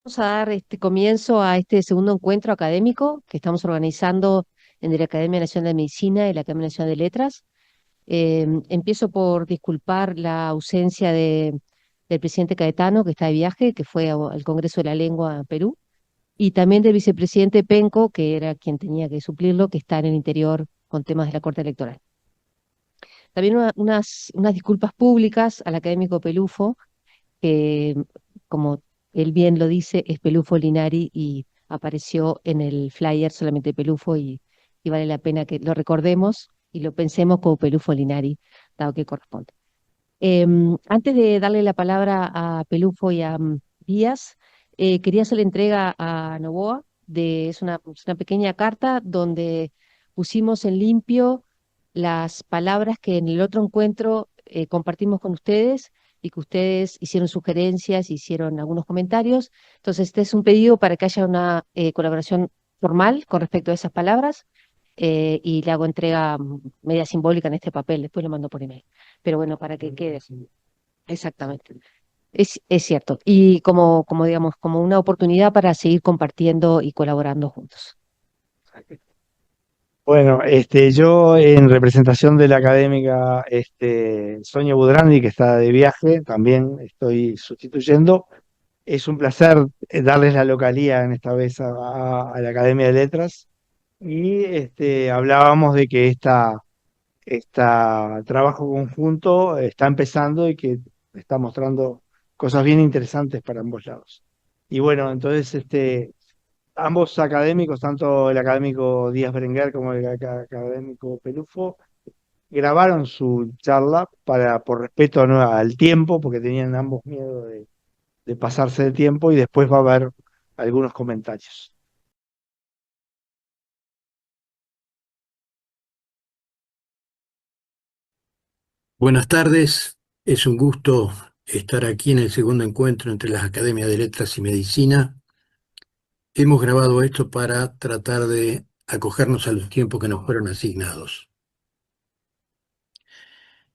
Vamos a dar comienzo a este segundo encuentro académico que estamos organizando entre la Academia Nacional de Medicina y la Academia Nacional de Letras. Empiezo por disculpar la ausencia del presidente Caetano, que está de viaje, que fue al Congreso de la Lengua en Perú, y también del vicepresidente Penco, que era quien tenía que suplirlo, que está en el interior con temas de la Corte Electoral. También unas disculpas públicas al académico Pelufo, que, como él bien lo dice, es Pelufo Linari y apareció en el flyer solamente Pelufo y vale la pena que lo recordemos y lo pensemos como Pelufo Linari, dado que corresponde. Antes de darle la palabra a Pelufo y a Díaz, quería hacer la entrega a Novoa es una pequeña carta donde pusimos en limpio las palabras que en el otro encuentro compartimos con ustedes y que ustedes hicieron sugerencias, hicieron algunos comentarios. Entonces, este es un pedido para que haya una colaboración formal con respecto a esas palabras y le hago entrega media simbólica en este papel, después lo mando por email. Pero bueno, para que quede. Exactamente. Es cierto. Y como digamos, como una oportunidad para seguir compartiendo y colaborando juntos. Bueno, yo en representación de la académica Sonia Budrandi, que está de viaje, también estoy sustituyendo. Es un placer darles la localía en esta vez a la Academia de Letras. Y hablábamos de que esta trabajo conjunto está empezando y que está mostrando cosas bien interesantes para ambos lados. Y bueno, entonces ambos académicos, tanto el académico Díaz Berenguer como el académico Pelufo, grabaron su charla por respeto al tiempo, porque tenían ambos miedo de pasarse de tiempo, y después va a haber algunos comentarios. Buenas tardes, es un gusto estar aquí en el segundo encuentro entre las Academias de Letras y Medicina. Hemos grabado esto para tratar de acogernos a los tiempos que nos fueron asignados.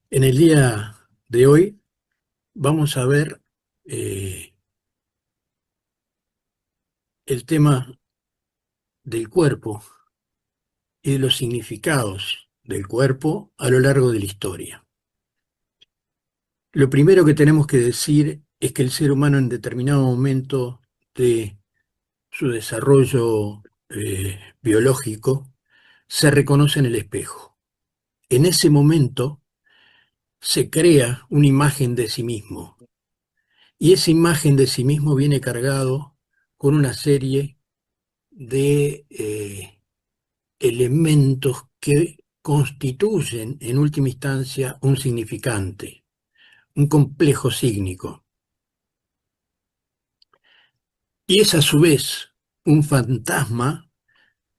En el día de hoy vamos a ver el tema del cuerpo y de los significados del cuerpo a lo largo de la historia. Lo primero que tenemos que decir es que el ser humano en determinado momento de su desarrollo biológico, se reconoce en el espejo. En ese momento se crea una imagen de sí mismo y esa imagen de sí mismo viene cargado con una serie de elementos que constituyen en última instancia un significante, un complejo sígnico. Y es a su vez un fantasma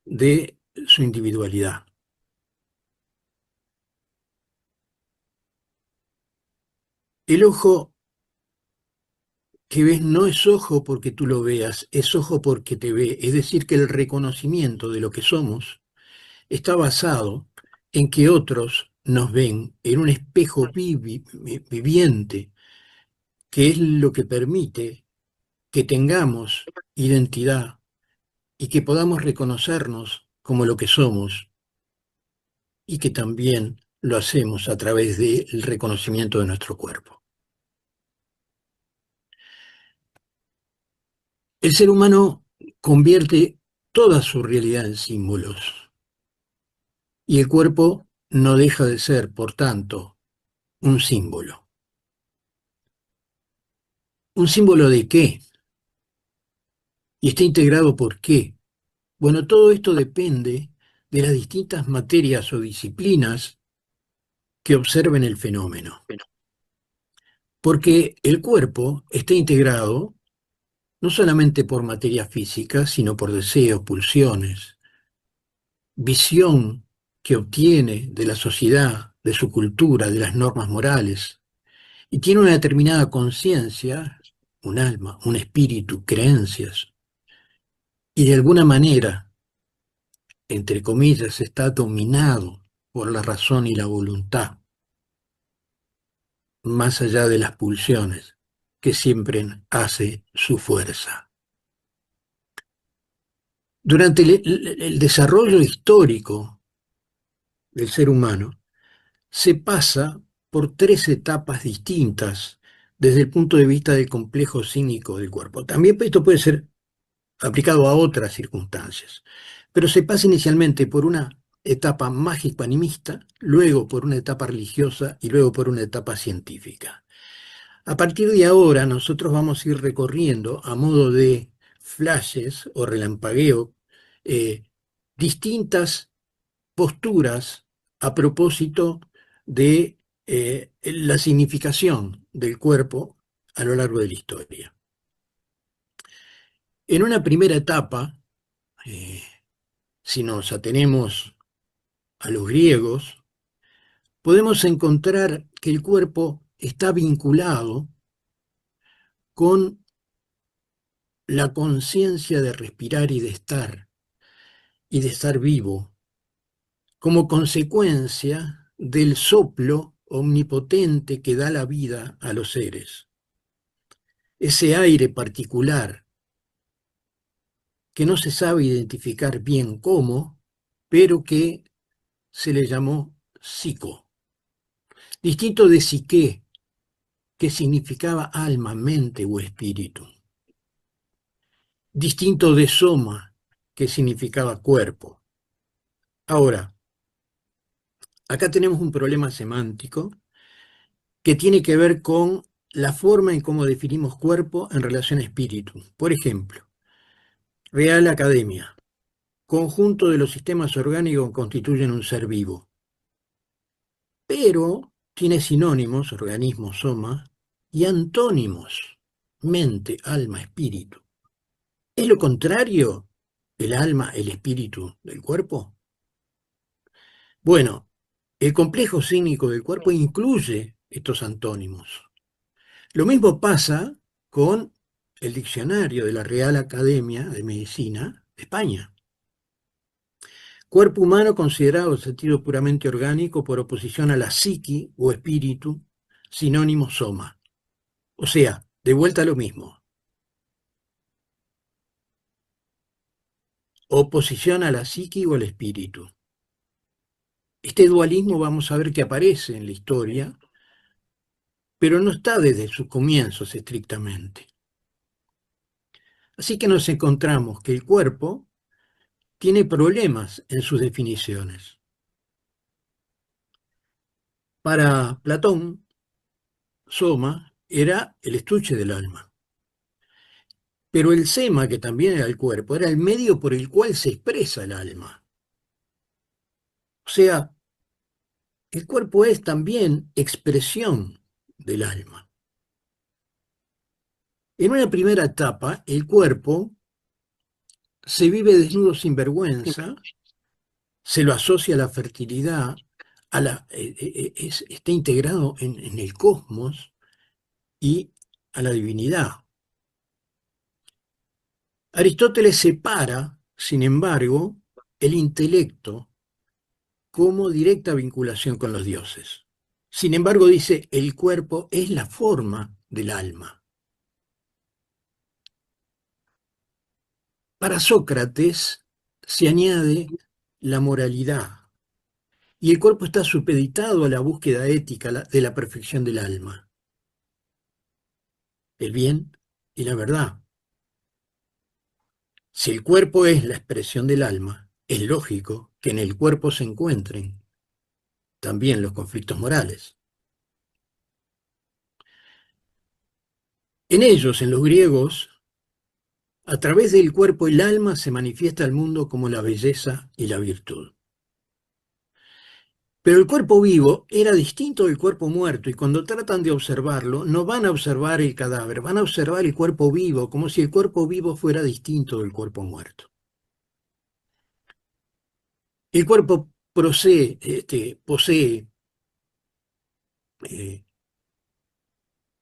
de su individualidad. El ojo que ves no es ojo porque tú lo veas, es ojo porque te ve. Es decir, que el reconocimiento de lo que somos está basado en que otros nos ven en un espejo viviente, que es lo que permite que tengamos identidad y que podamos reconocernos como lo que somos y que también lo hacemos a través del reconocimiento de nuestro cuerpo. El ser humano convierte toda su realidad en símbolos y el cuerpo no deja de ser, por tanto, un símbolo. ¿Un símbolo de qué? ¿Y está integrado por qué? Bueno, todo esto depende de las distintas materias o disciplinas que observen el fenómeno. Porque el cuerpo está integrado no solamente por materia física, sino por deseos, pulsiones, visión que obtiene de la sociedad, de su cultura, de las normas morales, y tiene una determinada conciencia, un alma, un espíritu, creencias, y de alguna manera, entre comillas, está dominado por la razón y la voluntad, más allá de las pulsiones que siempre hace su fuerza. Durante el desarrollo histórico del ser humano, se pasa por tres etapas distintas desde el punto de vista del complejo clínico del cuerpo. También esto puede ser aplicado a otras circunstancias, pero se pasa inicialmente por una etapa mágico-animista, luego por una etapa religiosa y luego por una etapa científica. A partir de ahora nosotros vamos a ir recorriendo a modo de flashes o relampagueo distintas posturas a propósito de la significación del cuerpo a lo largo de la historia. En una primera etapa, eh, si nos atenemos a los griegos, podemos encontrar que el cuerpo está vinculado con la conciencia de respirar y de estar vivo, como consecuencia del soplo omnipotente que da la vida a los seres. Ese aire particular que no se sabe identificar bien cómo, pero que se le llamó psico. Distinto de psique, que significaba alma, mente o espíritu. Distinto de soma, que significaba cuerpo. Ahora, acá tenemos un problema semántico que tiene que ver con la forma en cómo definimos cuerpo en relación a espíritu. Por ejemplo, Real Academia. Conjunto de los sistemas orgánicos que constituyen un ser vivo. Pero tiene sinónimos, organismo, soma, y antónimos, mente, alma, espíritu. ¿Es lo contrario el alma, el espíritu del cuerpo? Bueno, el complejo clínico del cuerpo incluye estos antónimos. Lo mismo pasa con el diccionario de la Real Academia de Medicina de España. Cuerpo humano considerado en sentido puramente orgánico por oposición a la psiqui o espíritu, sinónimo soma. O sea, de vuelta a lo mismo. Oposición a la psiqui o al espíritu. Este dualismo vamos a ver que aparece en la historia, pero no está desde sus comienzos estrictamente. Así que nos encontramos que el cuerpo tiene problemas en sus definiciones. Para Platón, soma era el estuche del alma. Pero el sema, que también era el cuerpo, era el medio por el cual se expresa el alma. O sea, el cuerpo es también expresión del alma. En una primera etapa, el cuerpo se vive desnudo sin vergüenza, se lo asocia a la fertilidad, está integrado en el cosmos y a la divinidad. Aristóteles separa, sin embargo, el intelecto como directa vinculación con los dioses. Sin embargo, dice, el cuerpo es la forma del alma. Para Sócrates se añade la moralidad, y el cuerpo está supeditado a la búsqueda ética de la perfección del alma, el bien y la verdad. Si el cuerpo es la expresión del alma, es lógico que en el cuerpo se encuentren también los conflictos morales. En ellos, en los griegos, a través del cuerpo el alma se manifiesta al mundo como la belleza y la virtud. Pero el cuerpo vivo era distinto del cuerpo muerto y cuando tratan de observarlo no van a observar el cadáver, van a observar el cuerpo vivo como si el cuerpo vivo fuera distinto del cuerpo muerto. El cuerpo posee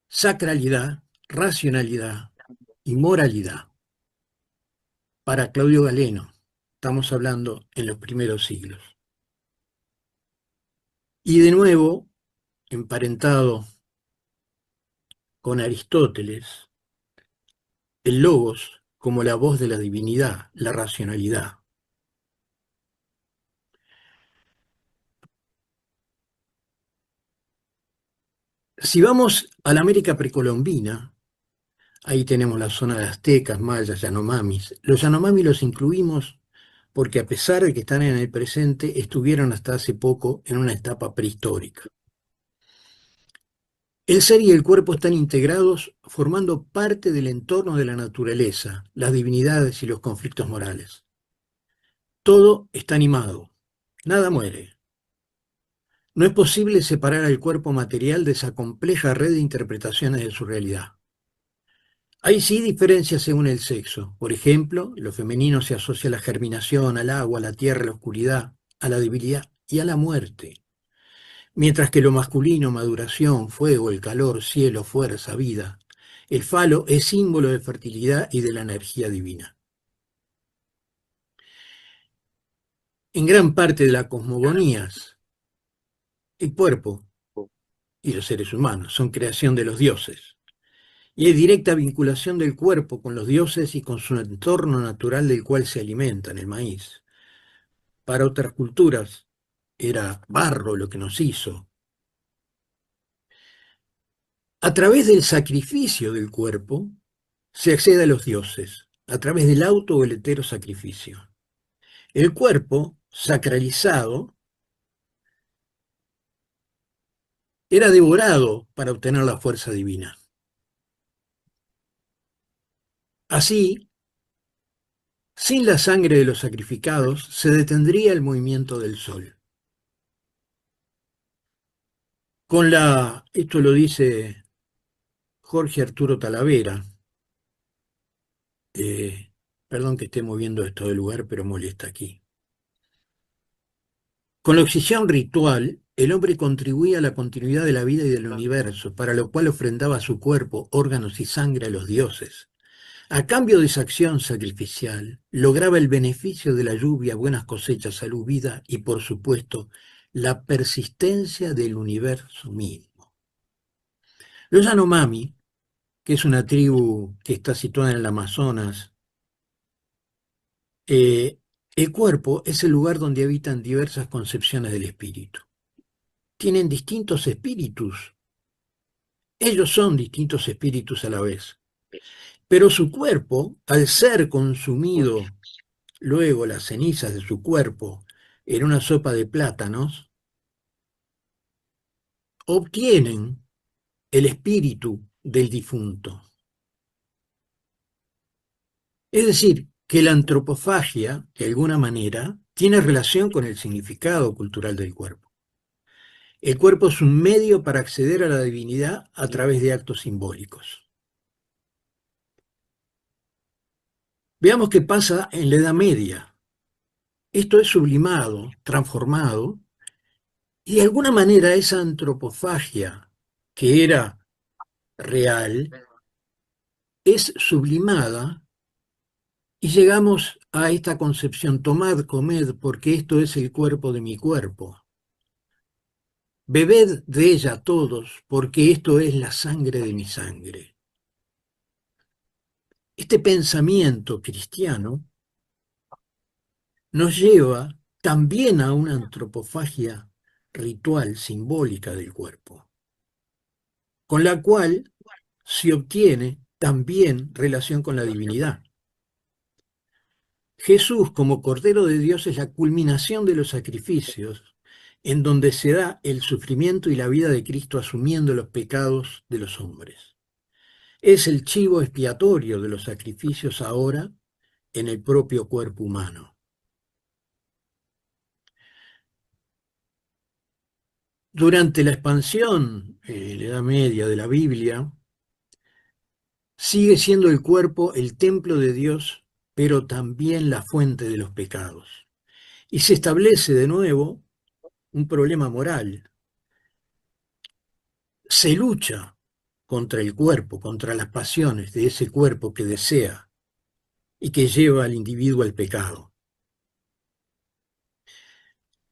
sacralidad, racionalidad y moralidad. Para Claudio Galeno, estamos hablando en los primeros siglos. Y de nuevo, emparentado con Aristóteles, el logos como la voz de la divinidad, la racionalidad. Si vamos a la América precolombina, ahí tenemos la zona de aztecas, mayas, yanomamis. Los yanomamis los incluimos porque a pesar de que están en el presente, estuvieron hasta hace poco en una etapa prehistórica. El ser y el cuerpo están integrados formando parte del entorno de la naturaleza, las divinidades y los conflictos morales. Todo está animado, nada muere. No es posible separar al cuerpo material de esa compleja red de interpretaciones de su realidad. Hay sí diferencias según el sexo. Por ejemplo, lo femenino se asocia a la germinación, al agua, a la tierra, a la oscuridad, a la debilidad y a la muerte. Mientras que lo masculino, maduración, fuego, el calor, cielo, fuerza, vida. El falo es símbolo de fertilidad y de la energía divina. En gran parte de las cosmogonías, el cuerpo y los seres humanos son creación de los dioses. Y hay directa vinculación del cuerpo con los dioses y con su entorno natural del cual se alimentan, el maíz. Para otras culturas era barro lo que nos hizo. A través del sacrificio del cuerpo se accede a los dioses, a través del auto o el hetero sacrificio. El cuerpo, sacralizado, era devorado para obtener la fuerza divina. Así, sin la sangre de los sacrificados, se detendría el movimiento del sol. Esto lo dice Jorge Arturo Talavera, perdón que esté moviendo esto del lugar, pero molesta aquí. Con la oxidación ritual, el hombre contribuía a la continuidad de la vida y del universo, para lo cual ofrendaba su cuerpo, órganos y sangre a los dioses. A cambio de esa acción sacrificial, lograba el beneficio de la lluvia, buenas cosechas, salud, vida y, por supuesto, la persistencia del universo mismo. Los Yanomami, que es una tribu que está situada en el Amazonas, el cuerpo es el lugar donde habitan diversas concepciones del espíritu. Tienen distintos espíritus. Ellos son distintos espíritus a la vez. Pero su cuerpo, al ser consumido luego las cenizas de su cuerpo en una sopa de plátanos, obtienen el espíritu del difunto. Es decir, que la antropofagia, de alguna manera, tiene relación con el significado cultural del cuerpo. El cuerpo es un medio para acceder a la divinidad a través de actos simbólicos. Veamos qué pasa en la Edad Media. Esto es sublimado, transformado, y de alguna manera esa antropofagia que era real es sublimada y llegamos a esta concepción: tomad, comed, porque esto es el cuerpo de mi cuerpo. Bebed de ella todos, porque esto es la sangre de mi sangre. Este pensamiento cristiano nos lleva también a una antropofagia ritual, simbólica del cuerpo, con la cual se obtiene también relación con la divinidad. Jesús, como Cordero de Dios, es la culminación de los sacrificios, en donde se da el sufrimiento y la vida de Cristo asumiendo los pecados de los hombres. Es el chivo expiatorio de los sacrificios ahora en el propio cuerpo humano. Durante la expansión, en la Edad Media, de la Biblia, sigue siendo el cuerpo el templo de Dios, pero también la fuente de los pecados. Y se establece de nuevo un problema moral. Se lucha contra el cuerpo, contra las pasiones de ese cuerpo que desea y que lleva al individuo al pecado.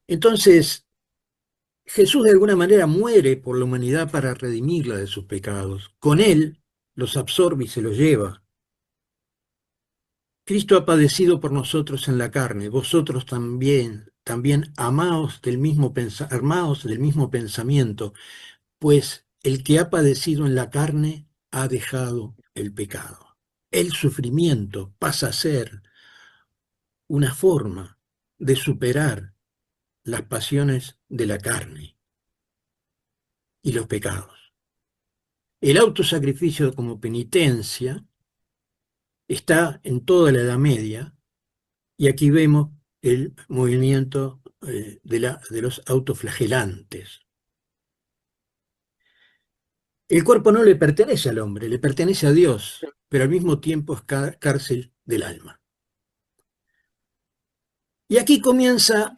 Entonces, Jesús de alguna manera muere por la humanidad para redimirla de sus pecados. Con él los absorbe y se los lleva. Cristo ha padecido por nosotros en la carne, vosotros también armaos del mismo pensamiento, pues el que ha padecido en la carne ha dejado el pecado. El sufrimiento pasa a ser una forma de superar las pasiones de la carne y los pecados. El autosacrificio como penitencia está en toda la Edad Media y aquí vemos el movimiento de los autoflagelantes. El cuerpo no le pertenece al hombre, le pertenece a Dios, pero al mismo tiempo es cárcel del alma. Y aquí comienza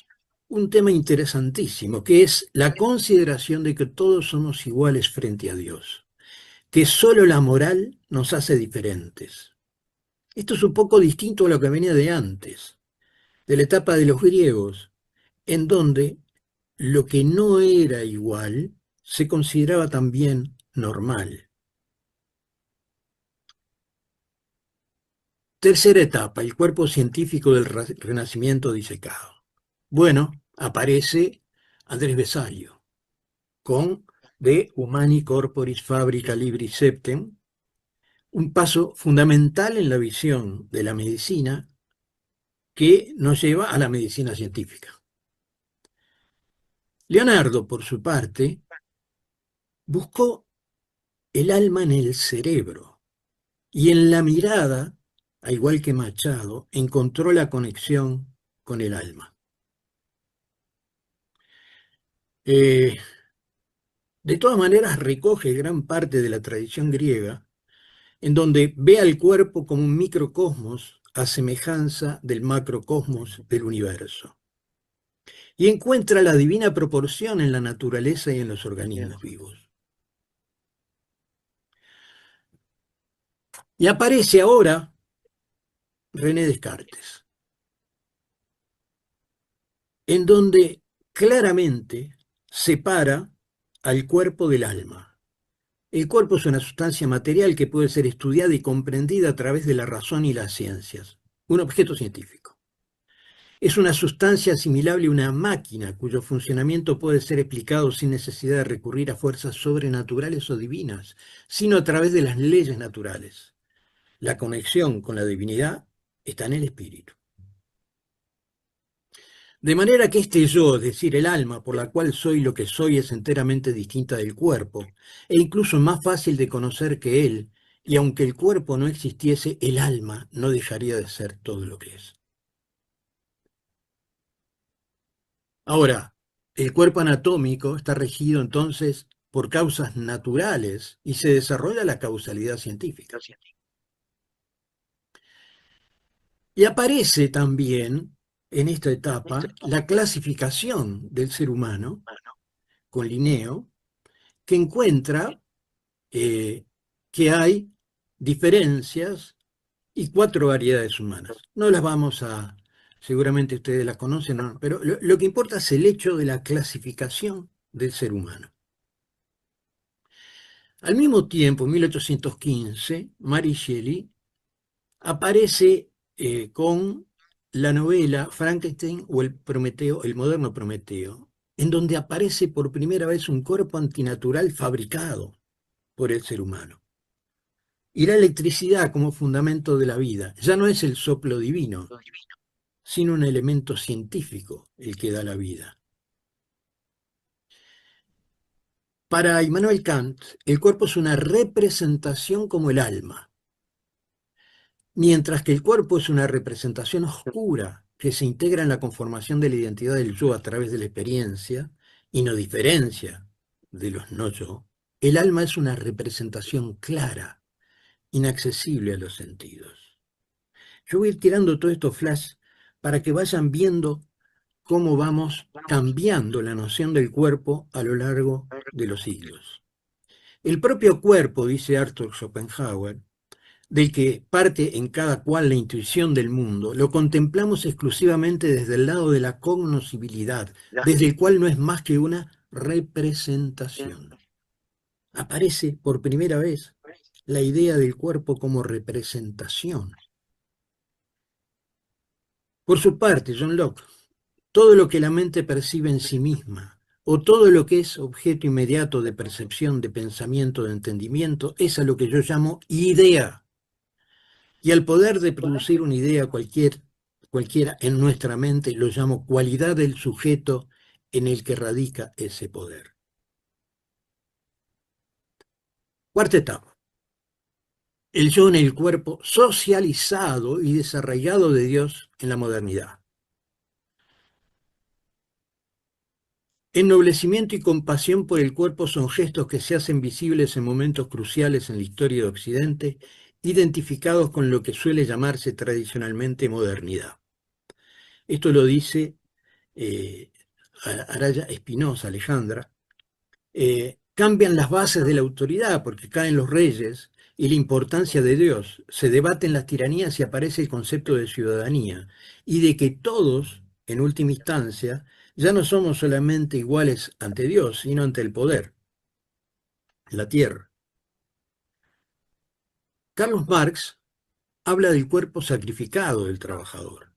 un tema interesantísimo, que es la consideración de que todos somos iguales frente a Dios, que solo la moral nos hace diferentes. Esto es un poco distinto a lo que venía de antes, de la etapa de los griegos, en donde lo que no era igual se consideraba también normal. Tercera etapa, el cuerpo científico del Renacimiento disecado. Bueno, aparece Andrés Vesallo con De Humani Corporis Fabrica Libris Septem, un paso fundamental en la visión de la medicina que nos lleva a la medicina científica. Leonardo, por su parte, buscó el alma en el cerebro y en la mirada, al igual que Machado, encontró la conexión con el alma. De todas maneras, recoge gran parte de la tradición griega, en donde ve al cuerpo como un microcosmos a semejanza del macrocosmos del universo, y encuentra la divina proporción en la naturaleza y en los organismos vivos. Y aparece ahora René Descartes, en donde claramente separa al cuerpo del alma. El cuerpo es una sustancia material que puede ser estudiada y comprendida a través de la razón y las ciencias, un objeto científico. Es una sustancia asimilable a una máquina cuyo funcionamiento puede ser explicado sin necesidad de recurrir a fuerzas sobrenaturales o divinas, sino a través de las leyes naturales. La conexión con la divinidad está en el espíritu. De manera que este yo, es decir, el alma por la cual soy lo que soy, es enteramente distinta del cuerpo, e incluso más fácil de conocer que él, y aunque el cuerpo no existiese, el alma no dejaría de ser todo lo que es. Ahora, el cuerpo anatómico está regido entonces por causas naturales y se desarrolla la causalidad científica. Y aparece también en esta etapa la clasificación del ser humano con Linneo, que encuentra que hay diferencias y 4 variedades humanas. No las vamos a, seguramente ustedes las conocen, ¿no? Pero lo que importa es el hecho de la clasificación del ser humano. Al mismo tiempo, en 1815, Mary Shelley aparece con la novela Frankenstein o el Prometeo, el moderno Prometeo, en donde aparece por primera vez un cuerpo antinatural fabricado por el ser humano. Y la electricidad como fundamento de la vida ya no es el soplo divino, sino un elemento científico el que da la vida. Para Immanuel Kant, el cuerpo es una representación como el alma, mientras que el cuerpo es una representación oscura que se integra en la conformación de la identidad del yo a través de la experiencia y no diferencia de los no yo. El alma es una representación clara, inaccesible a los sentidos. Yo voy a ir tirando todo esto flash para que vayan viendo cómo vamos cambiando la noción del cuerpo a lo largo de los siglos. El propio cuerpo, dice Arthur Schopenhauer, del que parte en cada cual la intuición del mundo, lo contemplamos exclusivamente desde el lado de la cognoscibilidad, desde el cual no es más que una representación. Aparece por primera vez la idea del cuerpo como representación. Por su parte, John Locke, todo lo que la mente percibe en sí misma, o todo lo que es objeto inmediato de percepción, de pensamiento, de entendimiento, es a lo que yo llamo idea. Y al poder de producir una idea cualquiera en nuestra mente, lo llamo cualidad del sujeto en el que radica ese poder. Cuarta etapa. El yo en el cuerpo socializado y desarraigado de Dios en la modernidad. Ennoblecimiento y compasión por el cuerpo son gestos que se hacen visibles en momentos cruciales en la historia de Occidente, identificados con lo que suele llamarse tradicionalmente modernidad. Esto lo dice Araya Espinosa, Alejandra. Cambian las bases de la autoridad porque caen los reyes y la importancia de Dios. Se debaten las tiranías y aparece el concepto de ciudadanía y de que todos, en última instancia, ya no somos solamente iguales ante Dios, sino ante el poder, la tierra. Carlos Marx habla del cuerpo sacrificado del trabajador.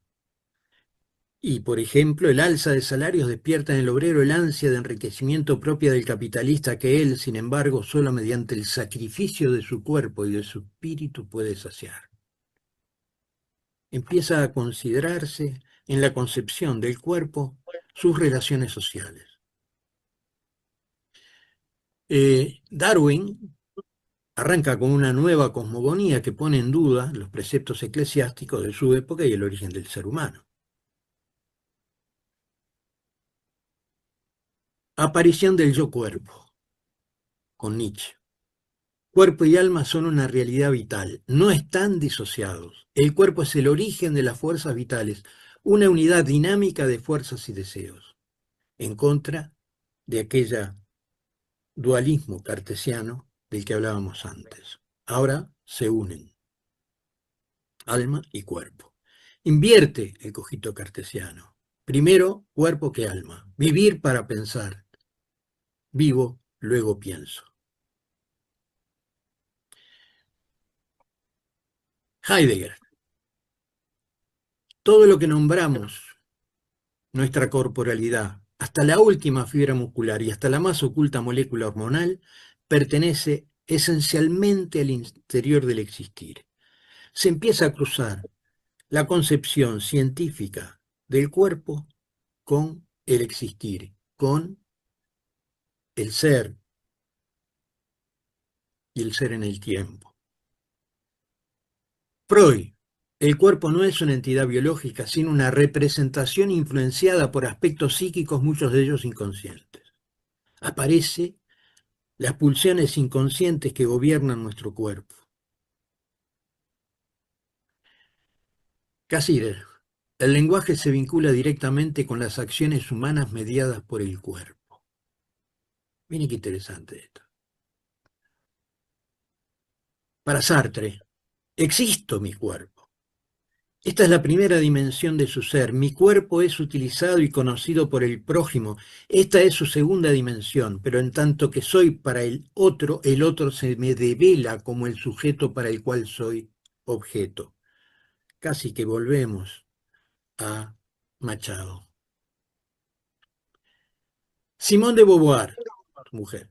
Y, por ejemplo, el alza de salarios despierta en el obrero el ansia de enriquecimiento propia del capitalista que él, sin embargo, solo mediante el sacrificio de su cuerpo y de su espíritu puede saciar. Empieza a considerarse en la concepción del cuerpo sus relaciones sociales. Darwin arranca con una nueva cosmogonía que pone en duda los preceptos eclesiásticos de su época y el origen del ser humano. Aparición del yo-cuerpo, con Nietzsche. Cuerpo y alma son una realidad vital, no están disociados. El cuerpo es el origen de las fuerzas vitales, una unidad dinámica de fuerzas y deseos, en contra de aquella dualismo cartesiano del que hablábamos antes. Ahora se unen, alma y cuerpo. Invierte el cogito cartesiano. Primero cuerpo que alma. Vivir para pensar. Vivo, luego pienso. Heidegger. Todo lo que nombramos, nuestra corporalidad, hasta la última fibra muscular y hasta la más oculta molécula hormonal, pertenece esencialmente al interior del existir. Se empieza a cruzar la concepción científica del cuerpo con el existir, con el ser y el ser en el tiempo. Freud, el cuerpo no es una entidad biológica, sino una representación influenciada por aspectos psíquicos, muchos de ellos inconscientes. Aparece las pulsiones inconscientes que gobiernan nuestro cuerpo. Cassirer, el lenguaje se vincula directamente con las acciones humanas mediadas por el cuerpo. Miren qué interesante esto. Para Sartre, existo mi cuerpo. Esta es la primera dimensión de su ser. Mi cuerpo es utilizado y conocido por el prójimo. Esta es su segunda dimensión, pero en tanto que soy para el otro se me devela como el sujeto para el cual soy objeto. Casi que volvemos a Machado. Simone de Beauvoir, mujer.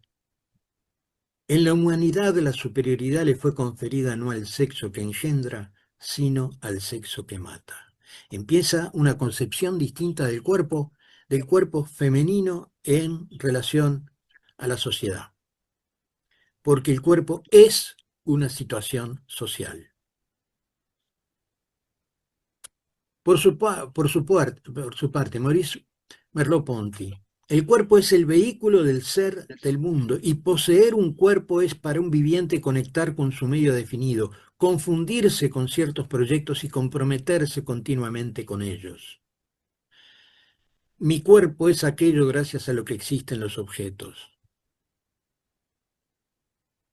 En la humanidad la superioridad le fue conferida no al sexo que engendra, sino al sexo que mata. Empieza una concepción distinta del cuerpo femenino en relación a la sociedad, porque el cuerpo es una situación social. Por su parte, Maurice Merleau-Ponty, el cuerpo es el vehículo del ser del mundo y poseer un cuerpo es para un viviente conectar con su medio definido, confundirse con ciertos proyectos y comprometerse continuamente con ellos. Mi cuerpo es aquello gracias a lo que existen los objetos.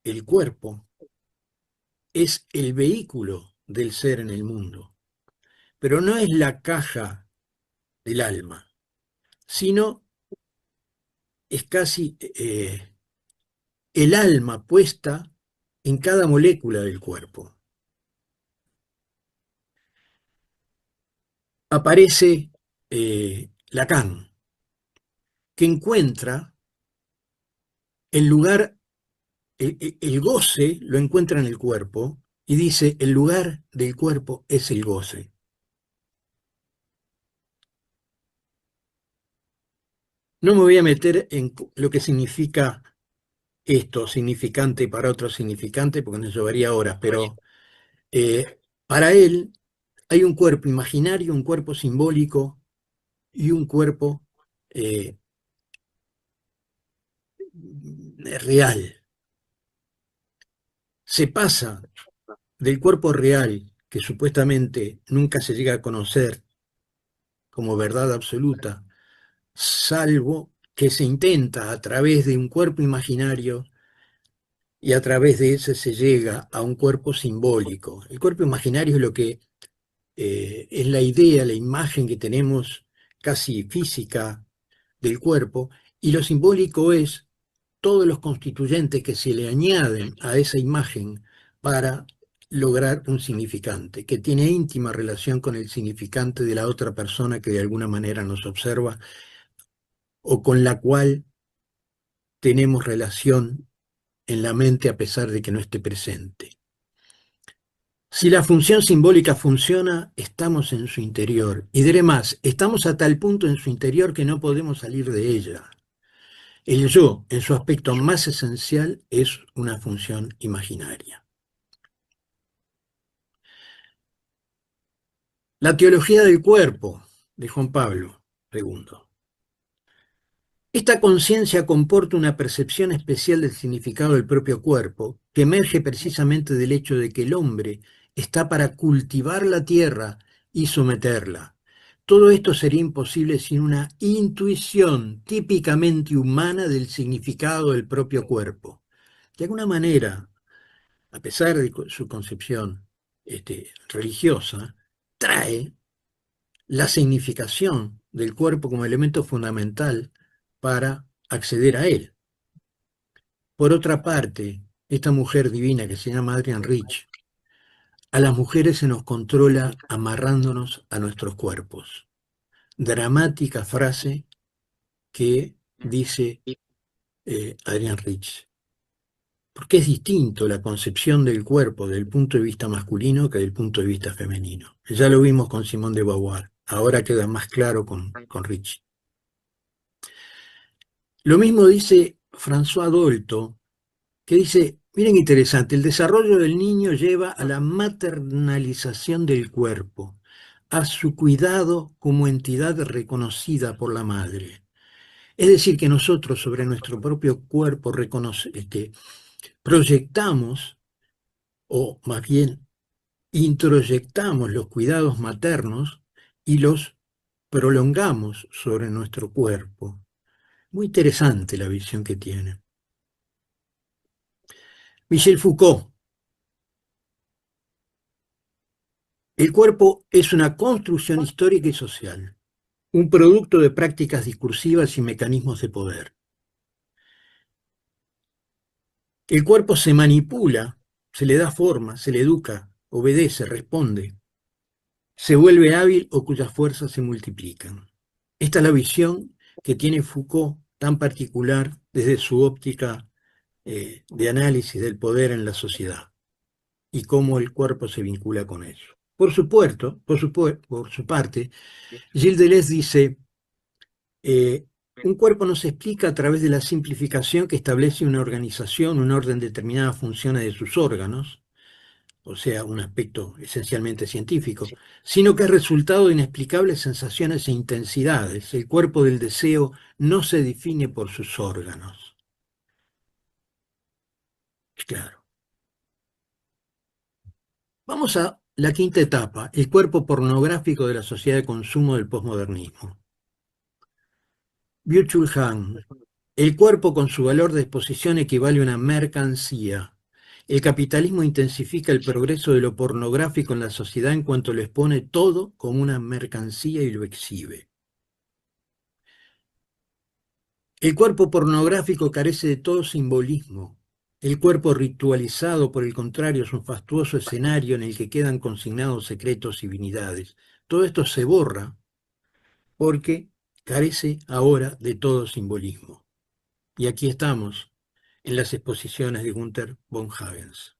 El cuerpo es el vehículo del ser en el mundo, pero no es la caja del alma, sino es casi el alma puesta en cada molécula del cuerpo. aparece Lacan, que encuentra el lugar, el goce lo encuentra en el cuerpo y dice, el lugar del cuerpo es el goce. No me voy a meter en lo que significa esto, significante para otro significante, porque nos llevaría horas, pero para él hay un cuerpo imaginario, un cuerpo simbólico y un cuerpo eh, real. Se pasa del cuerpo real, que supuestamente nunca se llega a conocer como verdad absoluta, salvo que se intenta a través de un cuerpo imaginario y a través de ese se llega a un cuerpo simbólico. El cuerpo imaginario es lo que es la idea, la imagen que tenemos casi física del cuerpo, y lo simbólico es todos los constituyentes que se le añaden a esa imagen para lograr un significante, que tiene íntima relación con el significante de la otra persona que de alguna manera nos observa o con la cual tenemos relación en la mente a pesar de que no esté presente. Si la función simbólica funciona, estamos en su interior. Y diré más, estamos a tal punto en su interior que no podemos salir de ella. El yo, en su aspecto más esencial, es una función imaginaria. La teología del cuerpo, de Juan Pablo II. Esta conciencia comporta una percepción especial del significado del propio cuerpo, que emerge precisamente del hecho de que el hombre está para cultivar la tierra y someterla. Todo esto sería imposible sin una intuición típicamente humana del significado del propio cuerpo. De alguna manera, a pesar de su concepción religiosa, trae la significación del cuerpo como elemento fundamental para acceder a él. Por otra parte, esta mujer divina que se llama Adrienne Rich, a las mujeres se nos controla amarrándonos a nuestros cuerpos. Dramática frase que dice Adrienne Rich. Porque es distinto la concepción del cuerpo desde el punto de vista masculino que desde el punto de vista femenino. Ya lo vimos con Simone de Beauvoir, ahora queda más claro con Rich. Lo mismo dice François Dolto, que dice, miren interesante, el desarrollo del niño lleva a la maternalización del cuerpo, a su cuidado como entidad reconocida por la madre. Es decir, que nosotros sobre nuestro propio cuerpo proyectamos, o más bien introyectamos los cuidados maternos y los prolongamos sobre nuestro cuerpo. Muy interesante la visión que tiene. Michel Foucault. El cuerpo es una construcción histórica y social, un producto de prácticas discursivas y mecanismos de poder. El cuerpo se manipula, se le da forma, se le educa, obedece, responde, se vuelve hábil o cuyas fuerzas se multiplican. Esta es la visión que tiene Foucault tan particular desde su óptica de análisis del poder en la sociedad y cómo el cuerpo se vincula con ello. Por su parte, Gilles Deleuze dice, un cuerpo no se explica a través de la simplificación que establece una organización, un orden de determinadas funciones de sus órganos, o sea, un aspecto esencialmente científico, sino que es resultado de inexplicables sensaciones e intensidades. El cuerpo del deseo no se define por sus órganos. Claro. Vamos a la quinta etapa, el cuerpo pornográfico de la sociedad de consumo del posmodernismo. Byung-Chul Han, el cuerpo con su valor de exposición equivale a una mercancía. El capitalismo intensifica el progreso de lo pornográfico en la sociedad en cuanto lo expone todo como una mercancía y lo exhibe. El cuerpo pornográfico carece de todo simbolismo. El cuerpo ritualizado, por el contrario, es un fastuoso escenario en el que quedan consignados secretos y divinidades. Todo esto se borra porque carece ahora de todo simbolismo. Y aquí estamos en las exposiciones de Gunther von Hagens.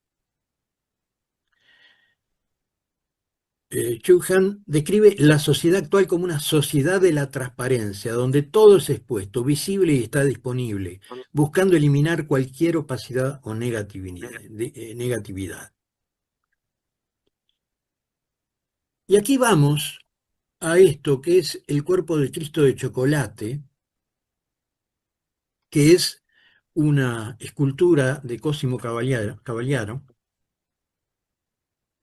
Chughan describe la sociedad actual como una sociedad de la transparencia, donde todo es expuesto, visible y está disponible, buscando eliminar cualquier opacidad o negatividad. Y aquí vamos a esto que es el cuerpo de Cristo de chocolate, que es una escultura de Cosimo Cavaliaro,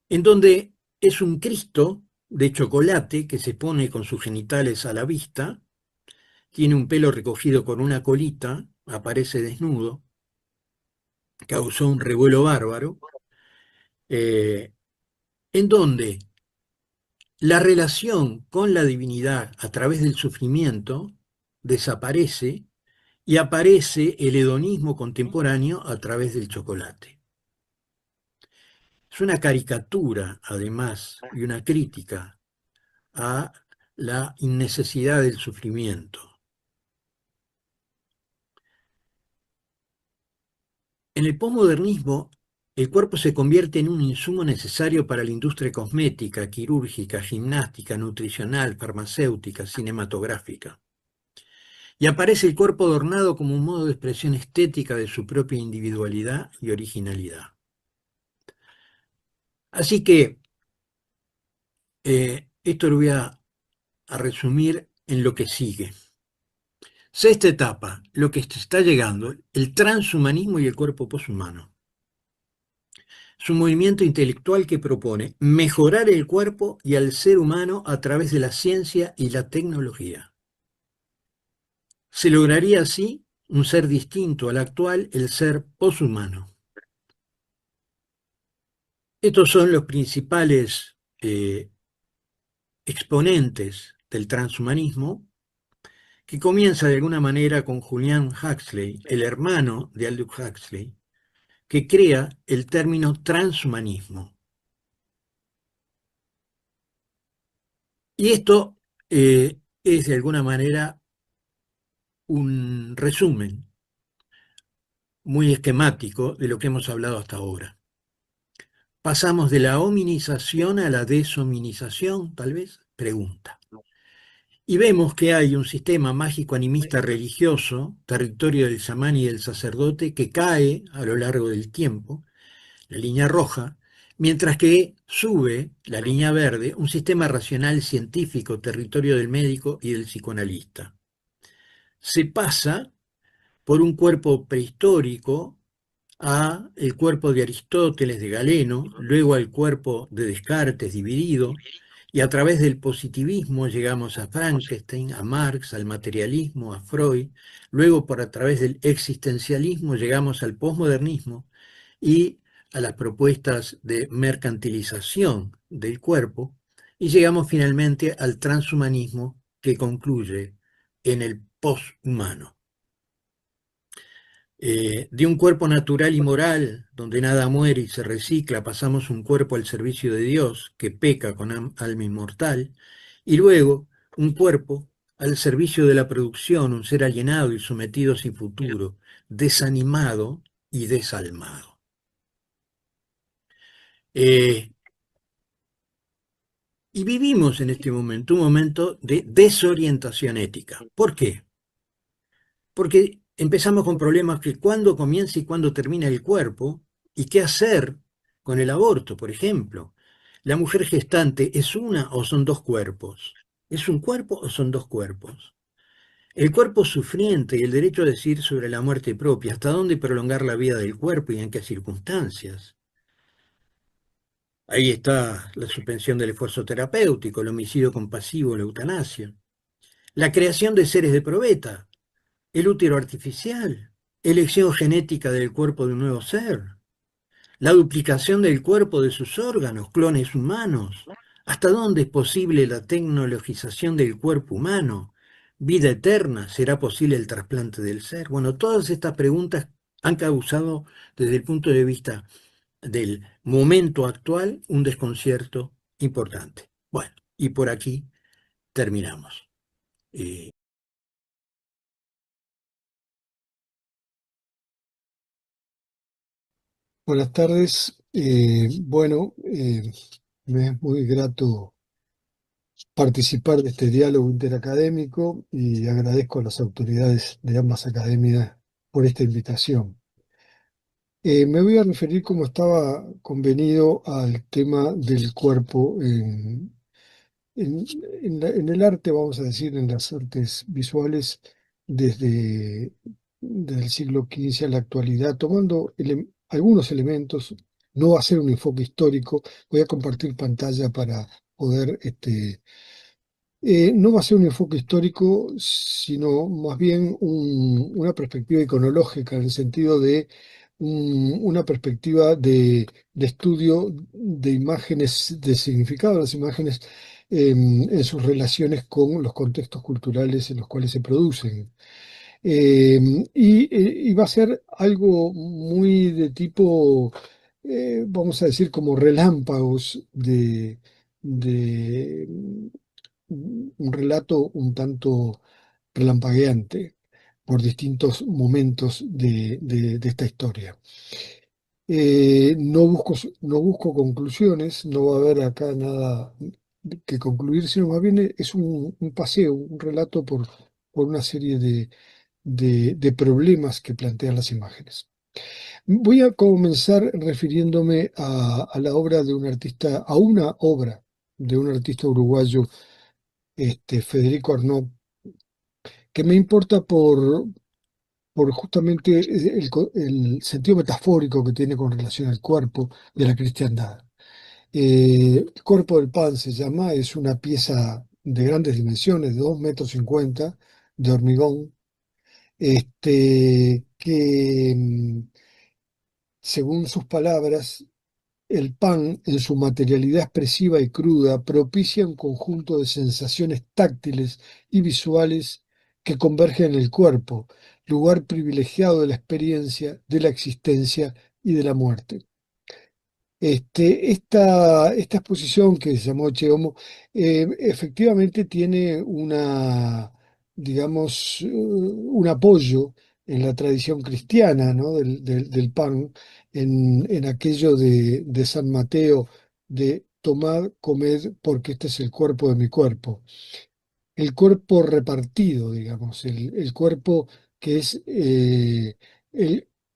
en donde es un Cristo de chocolate que se pone con sus genitales a la vista, tiene un pelo recogido con una colita, aparece desnudo, causó un revuelo bárbaro, en donde la relación con la divinidad a través del sufrimiento desaparece y aparece el hedonismo contemporáneo a través del chocolate. Es una caricatura, además, y una crítica a la innecesidad del sufrimiento. En el posmodernismo, el cuerpo se convierte en un insumo necesario para la industria cosmética, quirúrgica, gimnástica, nutricional, farmacéutica, cinematográfica. Y aparece el cuerpo adornado como un modo de expresión estética de su propia individualidad y originalidad. Así que esto lo voy a resumir en lo que sigue. Sexta etapa, lo que está llegando, el transhumanismo y el cuerpo poshumano. Es un movimiento intelectual que propone mejorar el cuerpo y al ser humano a través de la ciencia y la tecnología. Se lograría así un ser distinto al actual, el ser poshumano. Estos son los principales exponentes del transhumanismo, que comienza de alguna manera con Julian Huxley, el hermano de Aldous Huxley, que crea el término transhumanismo. Y esto es de alguna manera un resumen muy esquemático de lo que hemos hablado hasta ahora. ¿Pasamos de la hominización a la deshominización, tal vez? Pregunta. Y vemos que hay un sistema mágico animista religioso, territorio del chamán y del sacerdote, que cae a lo largo del tiempo, la línea roja, mientras que sube la línea verde, un sistema racional científico, territorio del médico y del psicoanalista. Se pasa por un cuerpo prehistórico a el cuerpo de Aristóteles, de Galeno, luego al cuerpo de Descartes dividido, y a través del positivismo llegamos a Frankenstein, a Marx, al materialismo, a Freud, luego por a través del existencialismo llegamos al posmodernismo y a las propuestas de mercantilización del cuerpo, y llegamos finalmente al transhumanismo que concluye en el poshumano. De un cuerpo natural y moral, donde nada muere y se recicla, pasamos un cuerpo al servicio de Dios, que peca con alma inmortal, y luego un cuerpo al servicio de la producción, un ser alienado y sometido sin futuro, desanimado y desalmado. Y vivimos en este momento un momento de desorientación ética. ¿Por qué? Porque empezamos con problemas que cuándo comienza y cuándo termina el cuerpo y qué hacer con el aborto, por ejemplo. ¿La mujer gestante es una o son dos cuerpos? ¿Es un cuerpo o son dos cuerpos? El cuerpo sufriente y el derecho a decir sobre la muerte propia, ¿hasta dónde prolongar la vida del cuerpo y en qué circunstancias? Ahí está la suspensión del esfuerzo terapéutico, el homicidio compasivo, la eutanasia. La creación de seres de probeta, el útero artificial, elección genética del cuerpo de un nuevo ser, la duplicación del cuerpo de sus órganos, clones humanos. ¿Hasta dónde es posible la tecnologización del cuerpo humano? ¿Vida eterna? ¿Será posible el trasplante del ser? Bueno, todas estas preguntas han causado, desde el punto de vista del momento actual, un desconcierto importante. Bueno, y por aquí terminamos. Eh, Buenas tardes. Me es muy grato participar de este diálogo interacadémico y agradezco a las autoridades de ambas academias por esta invitación. Me voy a referir, como estaba convenido, al tema del cuerpo en, en el arte, vamos a decir, en las artes visuales, desde, desde el siglo XV a la actualidad, tomando algunos elementos. No va a ser un enfoque histórico, voy a compartir pantalla para poder no va a ser un enfoque histórico, sino más bien una perspectiva iconológica, en el sentido de una perspectiva de estudio de imágenes, de significado de las imágenes en sus relaciones con los contextos culturales en los cuales se producen. Y va a ser algo muy de tipo, vamos a decir, como relámpagos de un relato un tanto relampagueante por distintos momentos de esta historia. No busco conclusiones, no va a haber acá nada que concluir, sino más bien es un paseo, un relato por una serie de problemas que plantean las imágenes. Voy a comenzar refiriéndome a la obra de un artista, a una obra de un artista uruguayo, Federico Arnaud, que me importa por justamente el sentido metafórico que tiene con relación al cuerpo de la cristiandad. El Cuerpo del Pan se llama, es una pieza de grandes dimensiones, de 2,50 metros, de hormigón, que según sus palabras, el pan, en su materialidad expresiva y cruda, propicia un conjunto de sensaciones táctiles y visuales que convergen en el cuerpo, lugar privilegiado de la experiencia, de la existencia y de la muerte. Esta exposición, que se llamó Che Homo, efectivamente tiene digamos, un apoyo en la tradición cristiana, ¿no? Del pan, en aquello de San Mateo, de tomad, comed, porque este es el cuerpo de mi cuerpo. El cuerpo repartido, digamos, el cuerpo que es, el,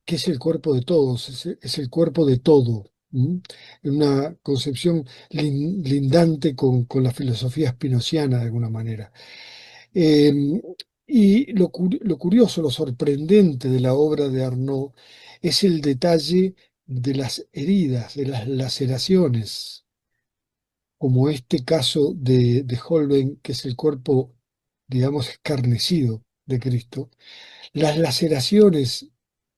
que es el cuerpo de todos, es el cuerpo de todo. ¿M? Una concepción lindante con la filosofía spinociana de alguna manera. Eh, y lo curioso, lo sorprendente de la obra de Arnaud es el detalle de las heridas, de las laceraciones, como este caso de Holbein, que es el cuerpo, digamos, escarnecido de Cristo. Las laceraciones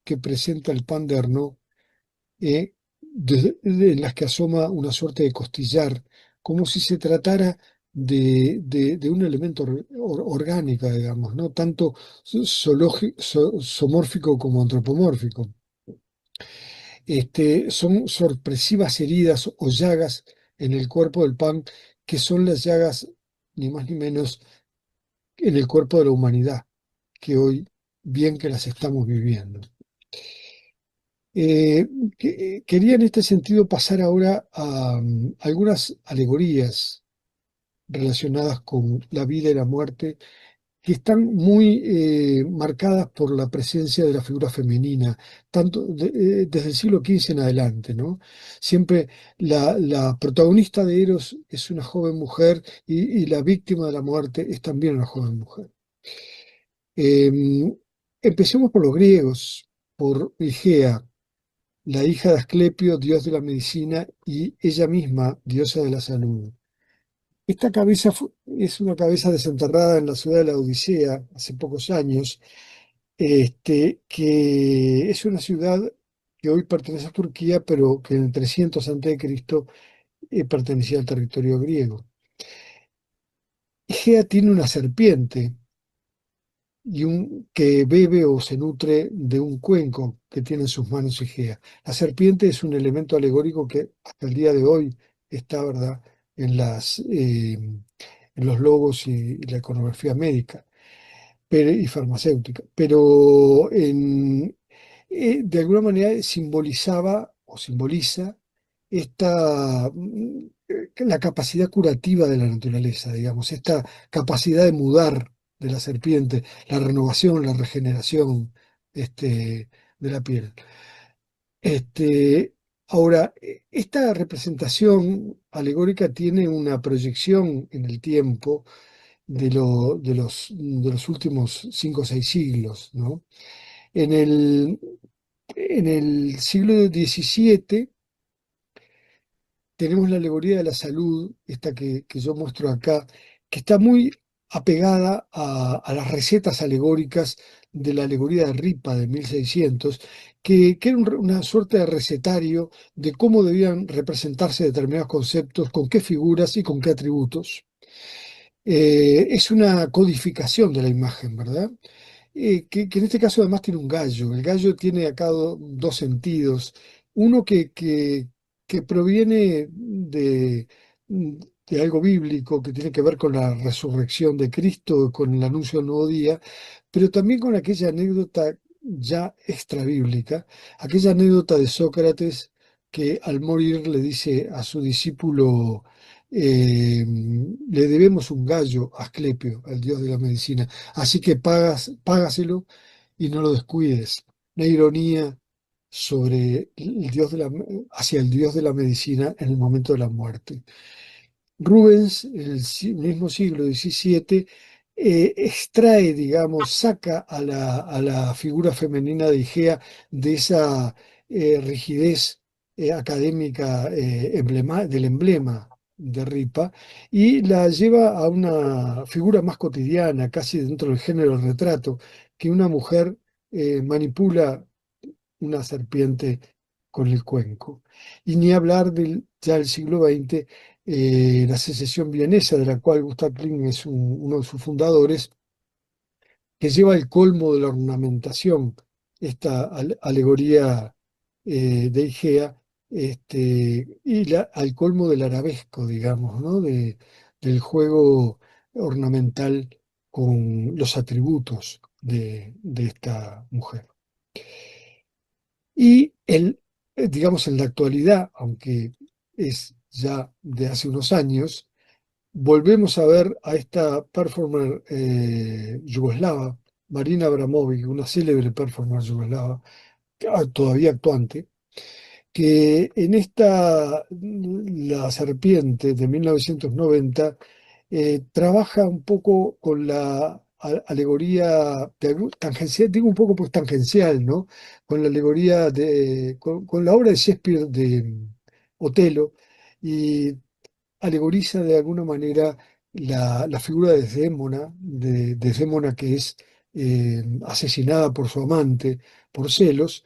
que presenta el pan de Arnaud, en las que asoma una suerte de costillar, como si se tratara de un elemento orgánico, digamos, no tanto zoomórfico como antropomórfico. Son sorpresivas heridas o llagas en el cuerpo del pan, que son las llagas, ni más ni menos, en el cuerpo de la humanidad, que hoy bien que las estamos viviendo. Eh, Quería en este sentido pasar ahora a algunas alegorías relacionadas con la vida y la muerte, que están muy marcadas por la presencia de la figura femenina, desde el siglo XV en adelante, ¿no? Siempre la protagonista de Eros es una joven mujer, y la víctima de la muerte es también una joven mujer. Empecemos por los griegos, por Igea, la hija de Asclepio, dios de la medicina, y ella misma, diosa de la salud. Esta cabeza es una cabeza desenterrada en la ciudad de la Odisea hace pocos años, que es una ciudad que hoy pertenece a Turquía, pero que en el 300 a.C. Pertenecía al territorio griego. Egea tiene una serpiente que bebe o se nutre de un cuenco que tiene en sus manos Egea. La serpiente es un elemento alegórico que hasta el día de hoy está, ¿verdad?, en los logos y la iconografía médica y farmacéutica, pero de alguna manera simbolizaba o simboliza la capacidad curativa de la naturaleza, digamos, esta capacidad de mudar de la serpiente, la renovación, la regeneración de la piel. Ahora, esta representación alegórica tiene una proyección en el tiempo de los últimos 5 o 6 siglos, ¿no? En el siglo XVII tenemos la alegoría de la salud, esta que yo muestro acá, que está muy apegada a las recetas alegóricas de la alegoría de Ripa de 1600, que era una suerte de recetario de cómo debían representarse determinados conceptos, con qué figuras y con qué atributos. Es una codificación de la imagen, ¿verdad? Que en este caso además tiene un gallo. El gallo tiene acá dos sentidos. Uno que proviene de algo bíblico, que tiene que ver con la resurrección de Cristo, con el anuncio del nuevo día, pero también con aquella anécdota ya extrabíblica, aquella anécdota de Sócrates que al morir le dice a su discípulo, le debemos un gallo a Asclepio, al dios de la medicina, así que págaselo y no lo descuides. Una ironía sobre hacia el dios de la medicina en el momento de la muerte. Rubens, en el mismo siglo XVII, extrae, digamos, saca a la figura femenina de Igea de esa rigidez académica del emblema de Ripa y la lleva a una figura más cotidiana, casi dentro del género del retrato, que una mujer manipula una serpiente con el cuenco. Y ni hablar ya del siglo XX, la secesión vienesa, de la cual Gustav Klimt es uno de sus fundadores, que lleva el colmo de la ornamentación, esta alegoría de Igea, al colmo del arabesco, digamos, ¿no? Del juego ornamental con los atributos de esta mujer. Y digamos, en la actualidad, aunque es ya de hace unos años, volvemos a ver a esta performer yugoslava, Marina Abramovic, una célebre performer yugoslava, todavía actuante, que en La serpiente de 1990 trabaja un poco con la alegoría tangencial, digo un poco pues tangencial, ¿no? Con la alegoría con la obra de Shakespeare de Otelo y alegoriza de alguna manera la figura de Desdémona que es asesinada por su amante por celos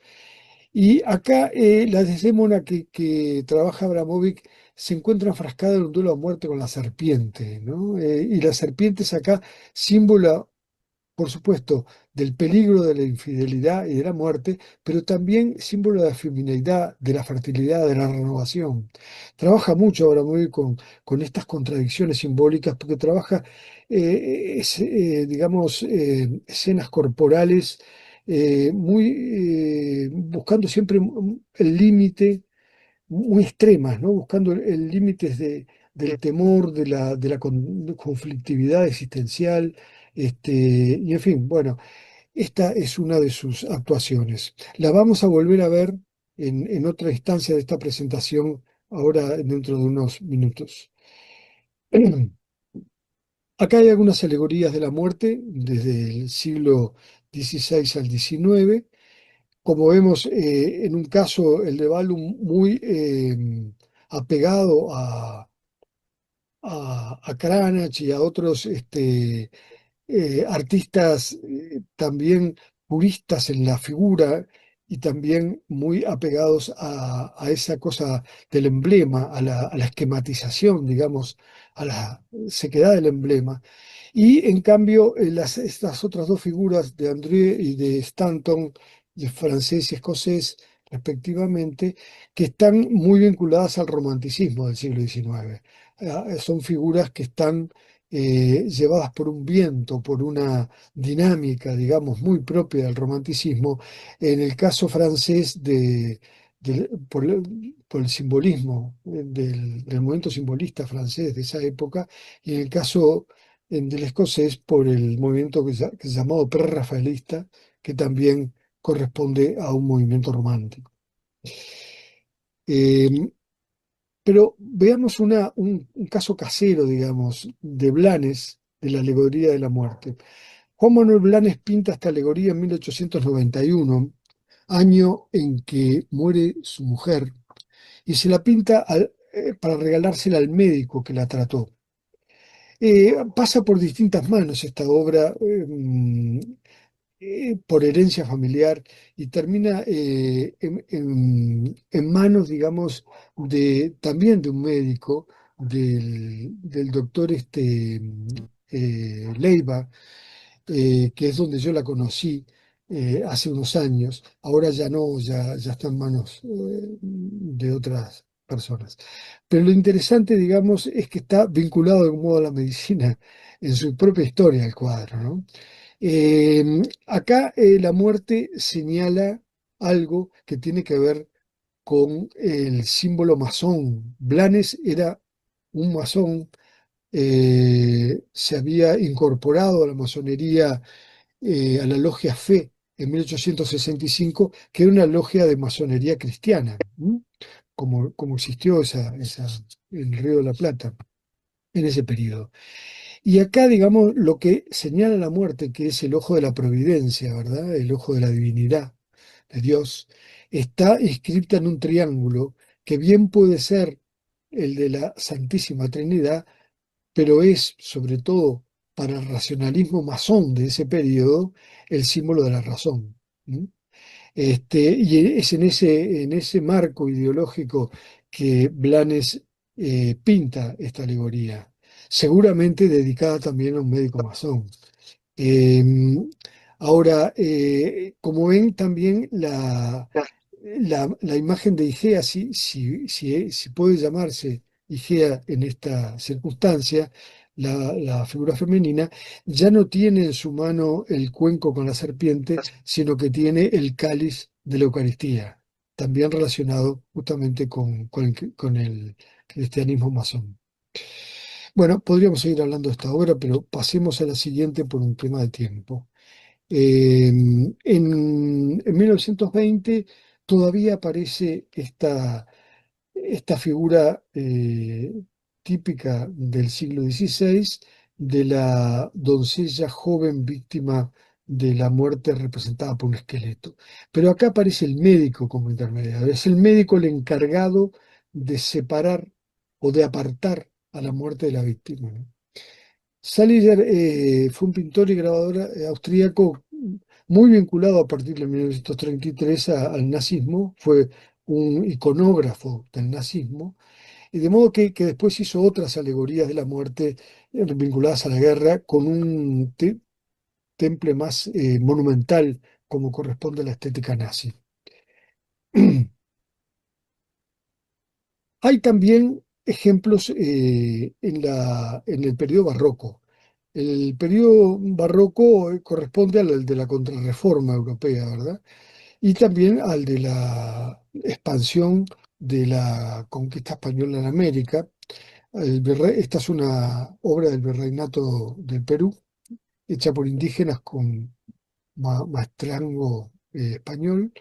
y acá la Desdémona que trabaja Abramovic se encuentra enfrascada en un duelo a muerte con la serpiente, ¿no? Y la serpiente es acá símbolo, por supuesto, del peligro de la infidelidad y de la muerte, pero también símbolo de la feminidad, de la fertilidad, de la renovación. Trabaja mucho Abramovic con estas contradicciones simbólicas porque trabaja, digamos, escenas corporales buscando siempre el límite, muy extremas, ¿no? Buscando el límite del temor, de la conflictividad existencial, y en fin, bueno, esta es una de sus actuaciones. La vamos a volver a ver en otra instancia de esta presentación, ahora dentro de unos minutos. Acá hay algunas alegorías de la muerte desde el siglo XVI al XIX. Como vemos, en un caso, el de Ballum muy apegado a Cranach y a otros artistas también puristas en la figura y también muy apegados a esa cosa del emblema, a la esquematización, digamos, a la sequedad del emblema. Y en cambio, estas otras dos figuras de André y de Stanton, de francés y escocés, respectivamente, que están muy vinculadas al romanticismo del siglo XIX, son figuras que están llevadas por un viento, por una dinámica, digamos, muy propia del romanticismo. En el caso francés por el simbolismo del movimiento simbolista francés de esa época, y en el caso del escocés por el movimiento que es llamado prerrafaelista, que también corresponde a un movimiento romántico. Eh, pero veamos un caso casero, digamos, de Blanes, de la alegoría de la muerte. Juan Manuel Blanes pinta esta alegoría en 1891, año en que muere su mujer, y se la pinta para regalársela al médico que la trató. Pasa por distintas manos esta obra, por herencia familiar, y termina en manos, digamos, también de un médico, del doctor Leiva, que es donde yo la conocí hace unos años. Ahora ya no, ya está en manos de otras personas. Pero lo interesante, digamos, es que está vinculado de algún modo a la medicina en su propia historia el cuadro, ¿no? Acá la muerte señala algo que tiene que ver con el símbolo masón. Blanes era un masón, se había incorporado a la masonería, a la logia Fe en 1865, que era una logia de masonería cristiana, ¿m? Como existió en el Río de la Plata en ese periodo. Y acá, digamos, lo que señala la muerte, que es el ojo de la providencia, ¿verdad? El ojo de la divinidad de Dios, está inscripta en un triángulo que bien puede ser el de la Santísima Trinidad, pero es, sobre todo, para el racionalismo masón de ese periodo, el símbolo de la razón. ¿M? Y es en ese marco ideológico que Blanes pinta esta alegoría, seguramente dedicada también a un médico masón. Eh, Ahora, como ven, también la imagen de Igea, si puede llamarse Igea en esta circunstancia, la figura femenina, ya no tiene en su mano el cuenco con la serpiente, sino que tiene el cáliz de la Eucaristía, también relacionado justamente con el cristianismo masón. Bueno, podríamos seguir hablando de esta obra, pero pasemos a la siguiente por un tema de tiempo. En 1920 todavía aparece esta figura típica del siglo XVI, de la doncella joven víctima de la muerte representada por un esqueleto. Pero acá aparece el médico como intermediario. Es el médico el encargado de separar o de apartar a la muerte de la víctima, ¿no? Salinger fue un pintor y grabador austríaco muy vinculado a partir de 1933 al nazismo, fue un iconógrafo del nazismo, y de modo que después hizo otras alegorías de la muerte vinculadas a la guerra con un temple más monumental, como corresponde a la estética nazi. Hay también ejemplos en el periodo barroco. El periodo barroco corresponde al de la Contrarreforma Europea, ¿verdad? Y también al de la expansión de la conquista española en América. Esta es una obra del Virreinato del Perú, hecha por indígenas con maestrango español,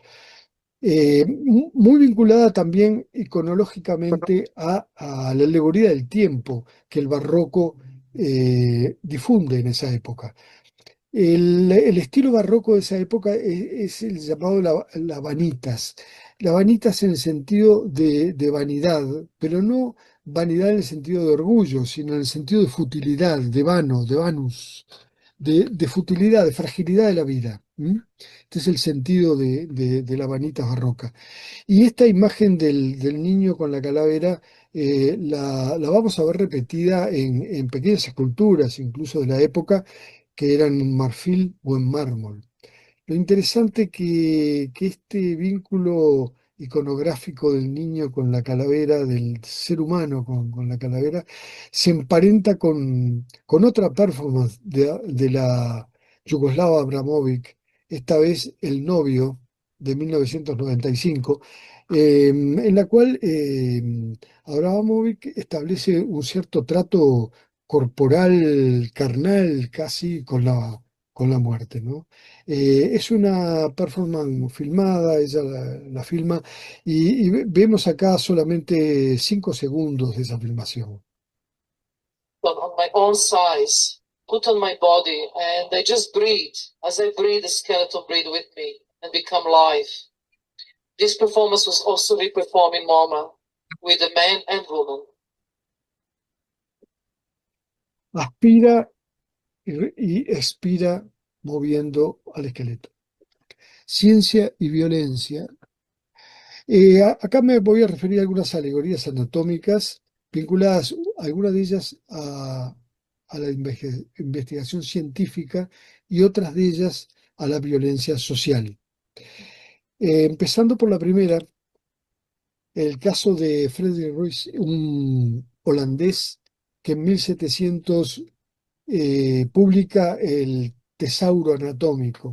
muy vinculada también iconológicamente a la alegoría del tiempo que el barroco difunde en esa época. El estilo barroco de esa época es el llamado la vanitas. La vanitas en el sentido de vanidad, pero no vanidad en el sentido de orgullo, sino en el sentido de futilidad, de vano, de vanus, de futilidad, de fragilidad de la vida. ¿M? Este es el sentido de la vanita barroca. Y esta imagen del niño con la calavera la vamos a ver repetida en pequeñas esculturas, incluso de la época, que eran en marfil o en mármol. Lo interesante que este vínculo iconográfico del niño con la calavera, del ser humano con la calavera, se emparenta con otra performance de la Yugoslava Abramovic, esta vez El novio de 1995, en la cual Abramovic establece un cierto trato corporal, carnal, casi con la muerte, ¿no? Es una performance filmada, ella la filma, y vemos acá solamente 5 segundos de esa filmación. On my own size, put on my body, and I just breathe. As I breathe, the skeleton breathe with me and become life. This performance was also re-performed in MoMA with a man and woman. Aspira y expira moviendo al esqueleto. Ciencia y violencia. Acá me voy a referir a algunas alegorías anatómicas vinculadas, algunas de ellas a la investigación científica y otras de ellas a la violencia social. Empezando por la primera, el caso de Frederick Ruiz, un holandés que en 1700 publica el Tesauro Anatómico.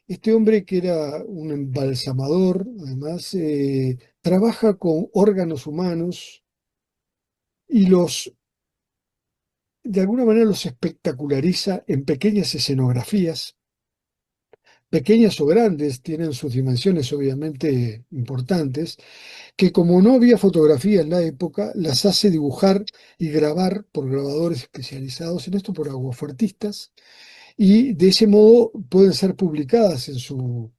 Este hombre, que era un embalsamador, además, trabaja con órganos humanos y de alguna manera los espectaculariza en pequeñas escenografías, pequeñas o grandes, tienen sus dimensiones obviamente importantes, que como no había fotografía en la época, las hace dibujar y grabar por grabadores especializados en esto, por aguafuertistas, y de ese modo pueden ser publicadas en su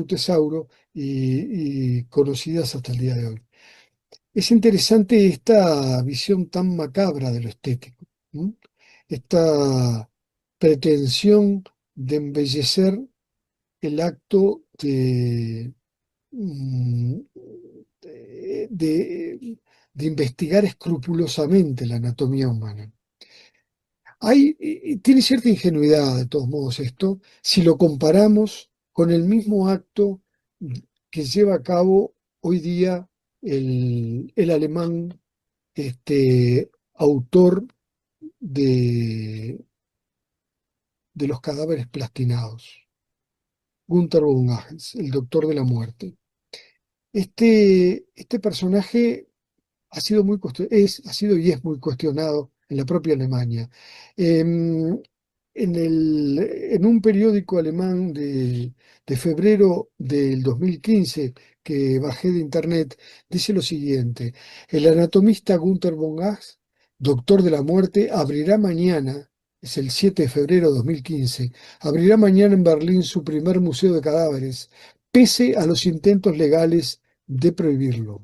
tesauro y conocidas hasta el día de hoy. Es interesante esta visión tan macabra de lo estético, ¿m? Esta pretensión de embellecer el acto mm, de investigar escrupulosamente la anatomía humana. Tiene cierta ingenuidad, de todos modos, esto, si lo comparamos con el mismo acto que lleva a cabo hoy día el alemán, autor de los cadáveres plastinados, Gunther von Agels, el doctor de la muerte. Este personaje ha sido y es muy cuestionado en la propia Alemania. Em, en un periódico alemán de febrero del 2015 que bajé de internet, dice lo siguiente: el anatomista Gunther von Ach, doctor de la muerte, abrirá mañana, es el 7 de febrero de 2015, abrirá mañana en Berlín su primer museo de cadáveres, pese a los intentos legales de prohibirlo.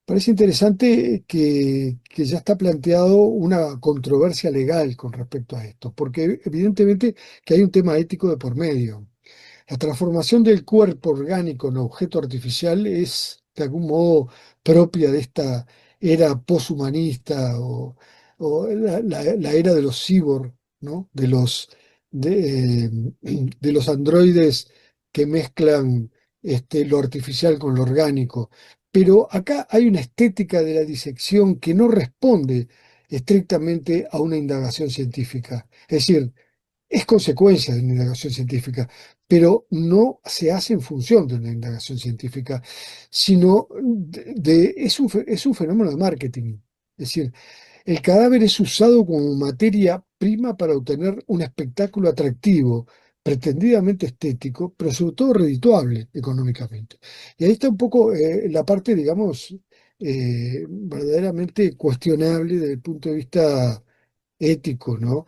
Parece interesante que ya está planteado una controversia legal con respecto a esto, porque evidentemente que hay un tema ético de por medio. La transformación del cuerpo orgánico en objeto artificial es de algún modo propia de esta era poshumanista o la era de los cyborg, ¿no? De los androides que mezclan lo artificial con lo orgánico. Pero acá hay una estética de la disección que no responde estrictamente a una indagación científica. Es decir, es consecuencia de una indagación científica, pero no se hace en función de una indagación científica, sino es un fenómeno de marketing. Es decir, el cadáver es usado como materia prima para obtener un espectáculo atractivo, pretendidamente estético, pero sobre todo redituable económicamente. Y ahí está un poco la parte, digamos, verdaderamente cuestionable desde el punto de vista ético, ¿no?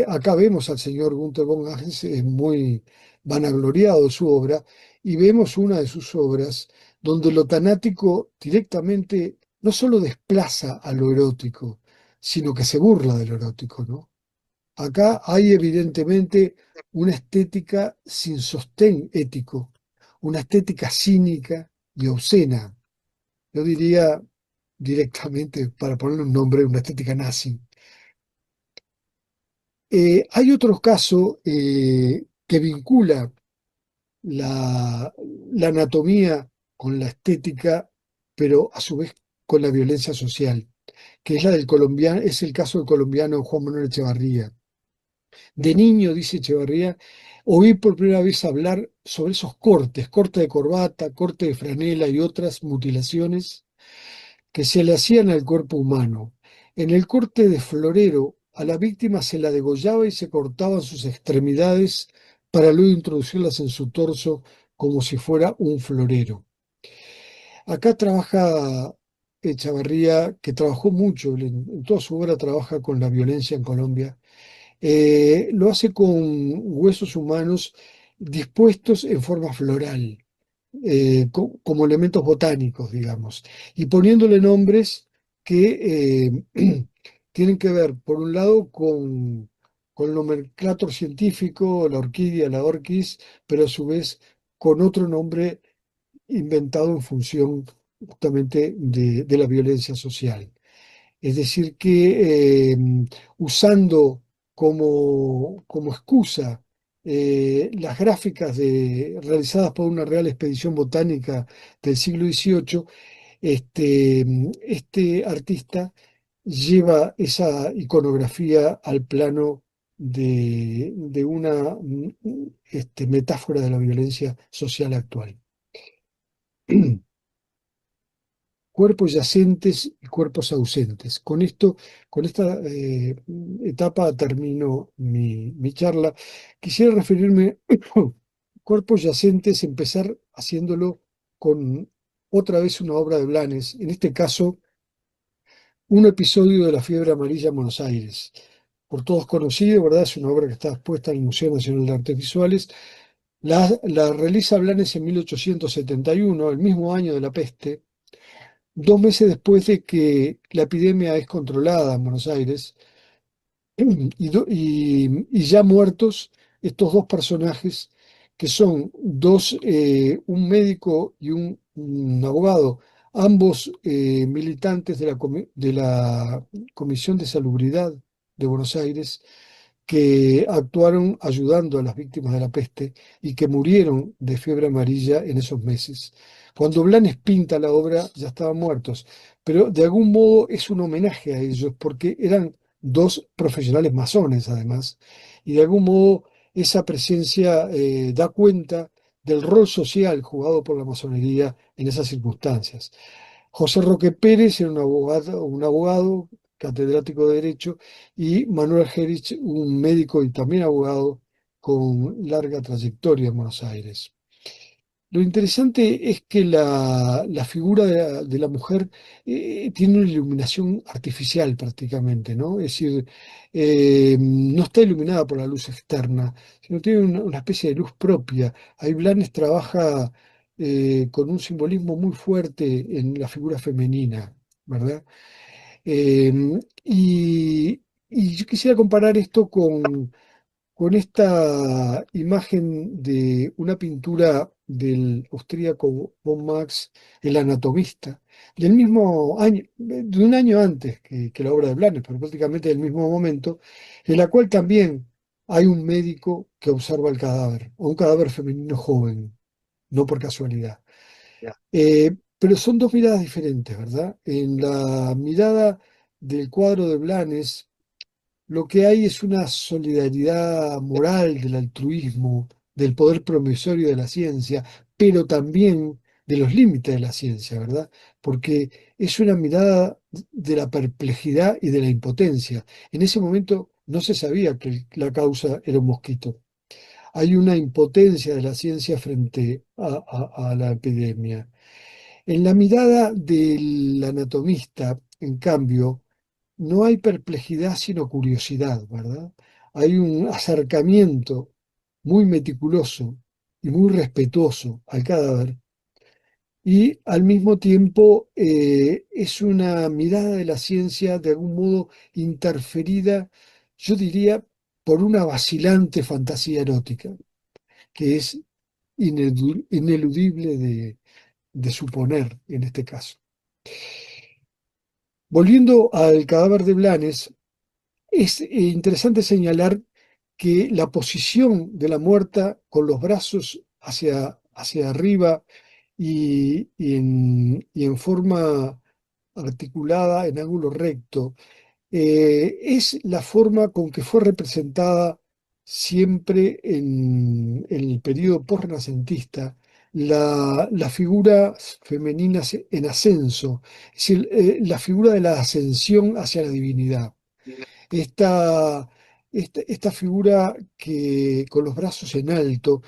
Acá vemos al señor Gunther von Agels, es muy vanagloriado de su obra, y vemos una de sus obras donde lo tanático directamente no solo desplaza a lo erótico, sino que se burla de lo erótico, ¿no? Acá hay evidentemente una estética sin sostén ético, una estética cínica y obscena. Yo diría directamente, para ponerle un nombre, una estética nazi. Hay otro caso que vincula la anatomía con la estética, pero a su vez con la violencia social, que es la del colombiano, es el caso del colombiano Juan Manuel Echevarría. De niño, dice Echevarría, oí por primera vez hablar sobre esos cortes, corte de corbata, corte de franela y otras mutilaciones que se le hacían al cuerpo humano. En el corte de florero, a la víctima se la degollaba y se cortaban sus extremidades para luego introducirlas en su torso como si fuera un florero. Acá trabaja Echavarría, que trabajó mucho, en toda su obra trabaja con la violencia en Colombia. Lo hace con huesos humanos dispuestos en forma floral, como elementos botánicos, digamos, y poniéndole nombres que tienen que ver, por un lado, con el nomenclátor científico, la orquídea, la orquis, pero a su vez con otro nombre inventado en función justamente de la violencia social. Es decir, que usando como excusa las gráficas realizadas por una real expedición botánica del siglo XVIII, este artista lleva esa iconografía al plano de una metáfora de la violencia social actual. Cuerpos yacentes y cuerpos ausentes. Con esto, con esta etapa termino mi charla. Quisiera referirme cuerpos yacentes, empezar haciéndolo con otra vez una obra de Blanes, en este caso un episodio de la fiebre amarilla en Buenos Aires. Por todos conocido, ¿verdad? Es una obra que está expuesta en el Museo Nacional de Artes Visuales. La realiza Blanes en 1871, el mismo año de la peste, 2 meses después de que la epidemia es controlada en Buenos Aires y ya muertos estos dos personajes que son un médico y un abogado, ambos militantes de la Comisión de Salubridad de Buenos Aires, que actuaron ayudando a las víctimas de la peste y que murieron de fiebre amarilla en esos meses. Cuando Blanes pinta la obra ya estaban muertos, pero de algún modo es un homenaje a ellos porque eran dos profesionales masones además, y de algún modo esa presencia da cuenta del rol social jugado por la masonería en esas circunstancias. José Roque Pérez era un abogado catedrático de Derecho, y Manuel Gerich, un médico y también abogado con larga trayectoria en Buenos Aires. Lo interesante es que la figura de la mujer tiene una iluminación artificial prácticamente, ¿no? Es decir, no está iluminada por la luz externa, sino tiene una especie de luz propia. Ahí Blanes trabaja con un simbolismo muy fuerte en la figura femenina, ¿verdad? Eh, y yo quisiera comparar esto con esta imagen de una pintura del austríaco von Max, el anatomista, del mismo año, de un año antes que la obra de Blanes, pero prácticamente del mismo momento, en la cual también hay un médico que observa el cadáver, o un cadáver femenino joven, no por casualidad. Ya. Pero son dos miradas diferentes, ¿verdad? En la mirada del cuadro de Blanes, lo que hay es una solidaridad moral del altruismo, del poder promisorio de la ciencia, pero también de los límites de la ciencia, ¿verdad? Porque es una mirada de la perplejidad y de la impotencia. En ese momento no se sabía que la causa era un mosquito. Hay una impotencia de la ciencia frente a la epidemia. En la mirada del anatomista, en cambio, no hay perplejidad sino curiosidad, ¿verdad? Hay un acercamiento muy meticuloso y muy respetuoso al cadáver, y al mismo tiempo es una mirada de la ciencia de algún modo interferida, yo diría, por una vacilante fantasía erótica, que es ineludible de suponer en este caso. Volviendo al cadáver de Blanes, es interesante señalar que la posición de la muerta con los brazos hacia arriba y en forma articulada en ángulo recto. Es la forma con que fue representada siempre en el periodo posrenacentista la figura femenina en ascenso, es decir, la figura de la ascensión hacia la divinidad. Esta, esta figura que con los brazos en alto,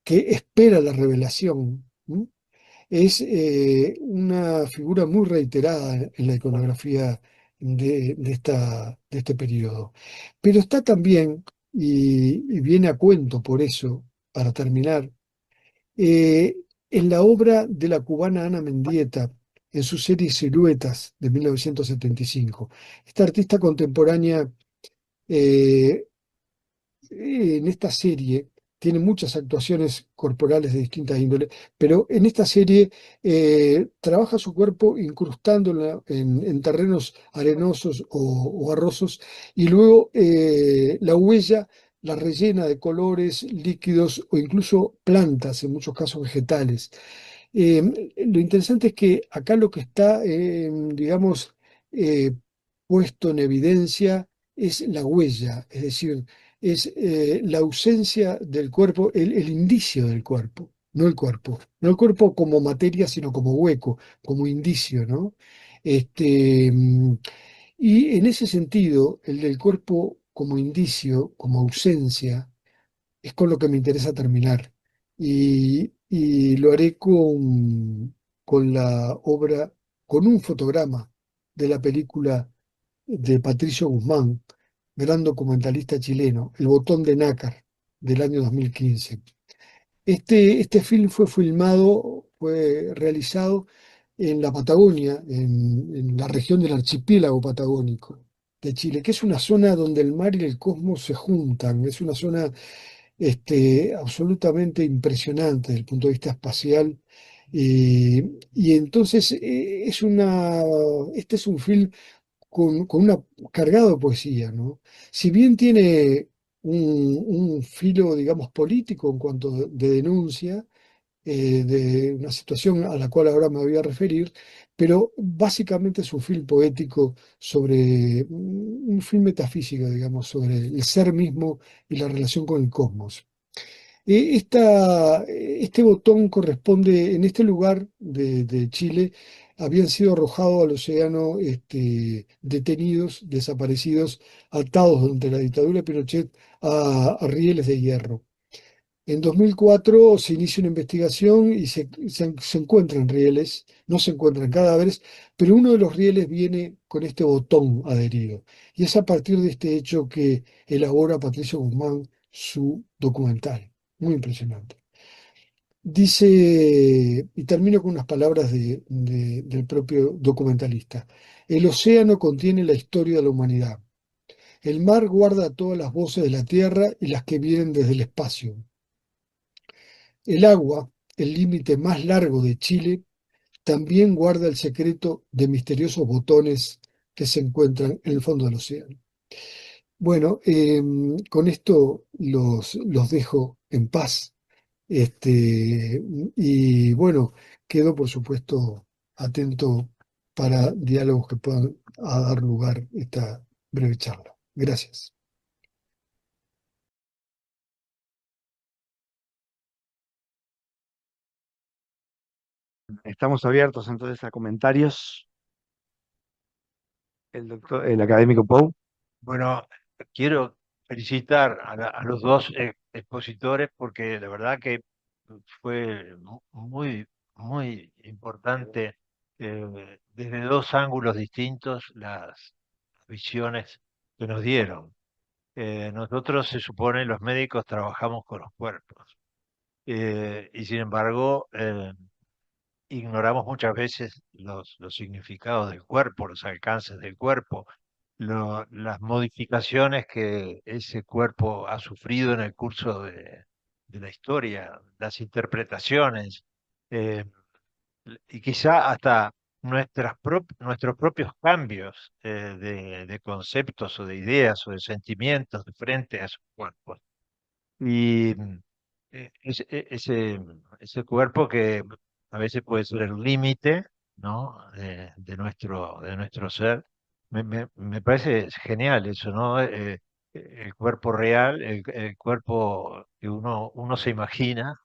que espera la revelación. ¿M? Es una figura muy reiterada en la iconografía de este periodo. Pero está también, y viene a cuento por eso, para terminar, eh, en la obra de la cubana Ana Mendieta, en su serie Siluetas de 1975. Esta artista contemporánea eh, en esta serie tiene muchas actuaciones corporales de distintas índoles, pero en esta serie trabaja su cuerpo incrustándolo en terrenos arenosos o arrosos y luego la huella la rellena de colores, líquidos o incluso plantas, en muchos casos vegetales. Lo interesante es que acá lo que está, digamos, eh, puesto en evidencia es la huella, es decir, es la ausencia del cuerpo, el indicio del cuerpo, no el cuerpo, no el cuerpo como materia, sino como hueco, como indicio, ¿no? Este, y en ese sentido, el del cuerpo como indicio, como ausencia, es con lo que me interesa terminar. Y lo haré con la obra, con un fotograma de la película de Patricio Guzmán, gran documentalista chileno, El botón de nácar, del año 2015. Este film fue filmado, fue realizado en la Patagonia, en la región del archipiélago patagónico de Chile, que es una zona donde el mar y el cosmos se juntan, es una zona absolutamente impresionante desde el punto de vista espacial. Y entonces este es un film con una cargado de poesía, ¿no? Si bien tiene un filo, digamos, político en cuanto de denuncia, de una situación a la cual ahora me voy a referir, pero básicamente es un film poético sobre un film metafísico, digamos, sobre el ser mismo y la relación con el cosmos. Este botón corresponde, en este lugar de Chile, habían sido arrojados al océano detenidos, desaparecidos, atados durante la dictadura de Pinochet a rieles de hierro. En 2004 se inicia una investigación y se encuentran rieles, no se encuentran cadáveres, pero uno de los rieles viene con este botón adherido. Y es a partir de este hecho que elabora Patricio Guzmán su documental. Muy impresionante. Dice, y termino con unas palabras del propio documentalista. El océano contiene la historia de la humanidad. El mar guarda todas las voces de la tierra y las que vienen desde el espacio. El agua, el límite más largo de Chile, también guarda el secreto de misteriosos botones que se encuentran en el fondo del océano. Bueno, con esto los dejo en paz. Y bueno, quedo por supuesto atento para diálogos que puedan dar lugar a esta breve charla. Gracias. Estamos abiertos entonces a comentarios. El académico Pou. Bueno, quiero felicitar a los dos expositores porque la verdad que fue muy, muy importante desde dos ángulos distintos las visiones que nos dieron. Nosotros se supone los médicos trabajamos con los cuerpos y sin embargo ignoramos muchas veces los significados del cuerpo, los alcances del cuerpo, las modificaciones que ese cuerpo ha sufrido en el curso de la historia, las interpretaciones, eh, y quizá hasta nuestros propios cambios de conceptos o de ideas o de sentimientos de frente a esos cuerpos. Y ese cuerpo que a veces puede ser el límite, ¿no? De nuestro ser. Me parece genial eso, ¿no? El cuerpo real, el cuerpo que uno se imagina.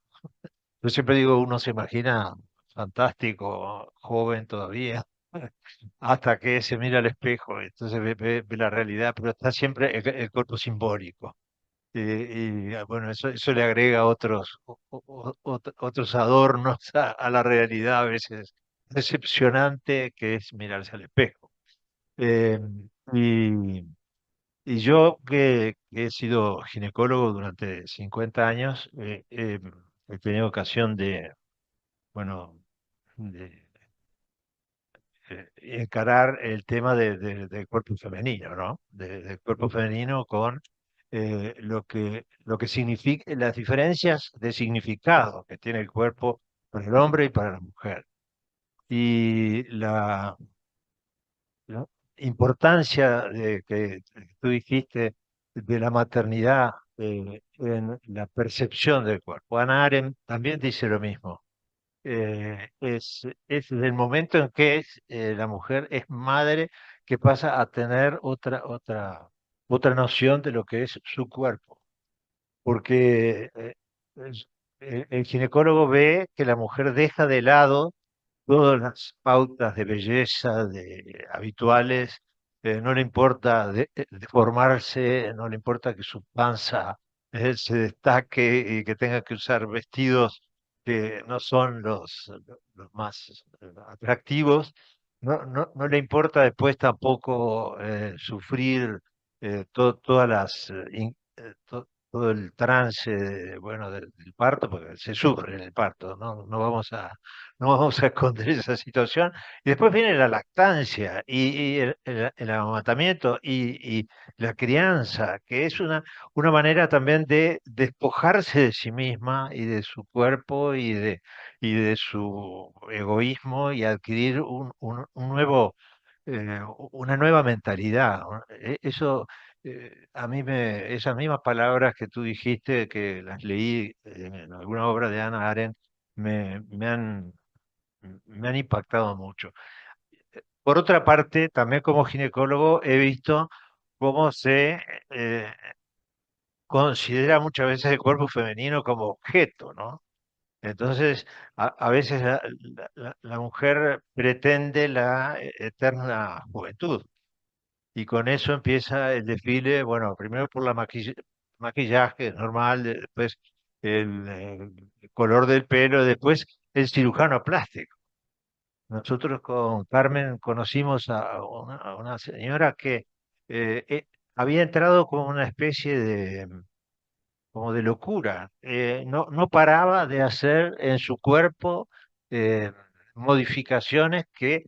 Yo siempre digo, uno se imagina fantástico, joven todavía, hasta que se mira al espejo, entonces ve la realidad, pero está siempre el cuerpo simbólico. Bueno, eso le agrega otros adornos a la realidad a veces decepcionante que es mirarse al espejo. Eh, y, y yo que he sido ginecólogo durante 50 años, he tenido ocasión de, bueno, de encarar el tema del cuerpo femenino, ¿no? Del cuerpo femenino con lo que significa, las diferencias de significado que tiene el cuerpo para el hombre y para la mujer. Y la importancia que tú dijiste de la maternidad en la percepción del cuerpo. Hannah Arendt también dice lo mismo. Es el momento en que la mujer es madre que pasa a tener otra noción de lo que es su cuerpo. Porque el ginecólogo ve que la mujer deja de lado todas las pautas de belleza habituales, no le importa deformarse, no le importa que su panza se destaque y que tenga que usar vestidos que no son los más atractivos. No le importa después tampoco sufrir todas todo el trance, bueno, del parto, porque se sufre en el parto, ¿no? No vamos a esconder esa situación. Y después viene la lactancia y el amamantamiento y la crianza, que es una manera también de despojarse de sí misma y de su cuerpo y de su egoísmo y adquirir una nueva mentalidad, ¿no? Eso, esas mismas palabras que tú dijiste, que las leí en alguna obra de Hannah Arendt, me, me han me han impactado mucho. Por otra parte, también como ginecólogo he visto cómo se eh, considera muchas veces el cuerpo femenino como objeto, ¿no? Entonces, a veces la mujer pretende la eterna juventud y con eso empieza el desfile, bueno, primero por la maquillaje normal, después el color del pelo, después el cirujano plástico. Nosotros con Carmen conocimos a una señora que había entrado con una especie como de locura. No paraba de hacer en su cuerpo eh, modificaciones que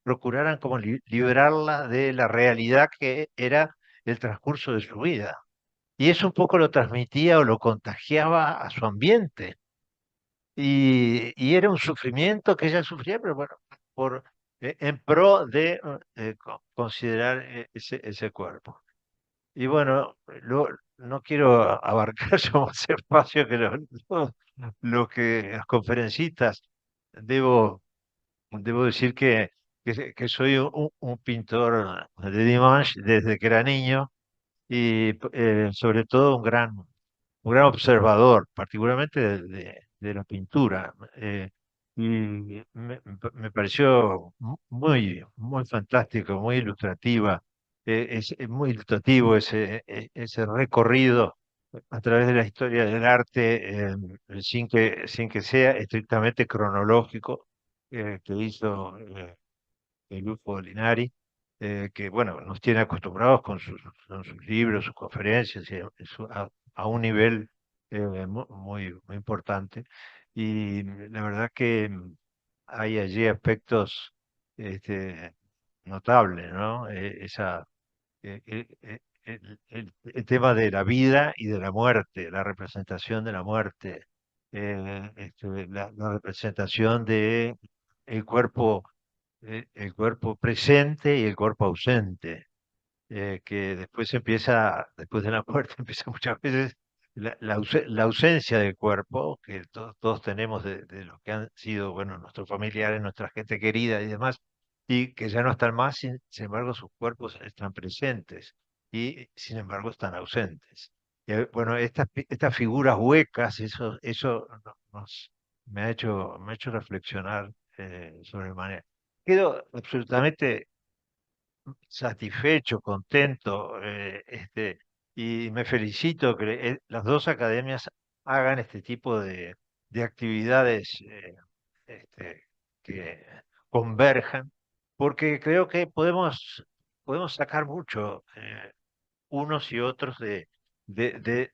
procuraran como liberarla de la realidad que era el transcurso de su vida. Y eso un poco lo transmitía o lo contagiaba a su ambiente. Y era un sufrimiento que ella sufría, pero bueno, en pro de considerar ese cuerpo. Y bueno, no quiero abarcar yo más espacio que lo que los conferencistas. Debo decir que soy un pintor de Dimanche desde que era niño y sobre todo un gran observador, particularmente de la pintura. Y me pareció muy fantástico, muy ilustrativa. Es muy ilustrativo ese recorrido a través de la historia del arte, sin que sea estrictamente cronológico, que hizo Lupo Linari, que bueno, nos tiene acostumbrados con sus libros, sus conferencias, a un nivel muy importante. Y la verdad que hay allí aspectos este, notables, ¿no? El tema de la vida y de la muerte, la representación de la muerte, la representación de el cuerpo el cuerpo presente y el cuerpo ausente, que después de la muerte, empieza muchas veces la ausencia del cuerpo que todos tenemos de los que han sido, bueno, nuestros familiares, nuestra gente querida y demás, y que ya no están más, sin embargo sus cuerpos están presentes y sin embargo están ausentes. Y, bueno, estas figuras huecas, eso me ha hecho reflexionar sobremanera. Quedo absolutamente satisfecho, contento, y me felicito que las dos academias hagan este tipo de actividades que converjan, porque creo que podemos sacar mucho unos y otros de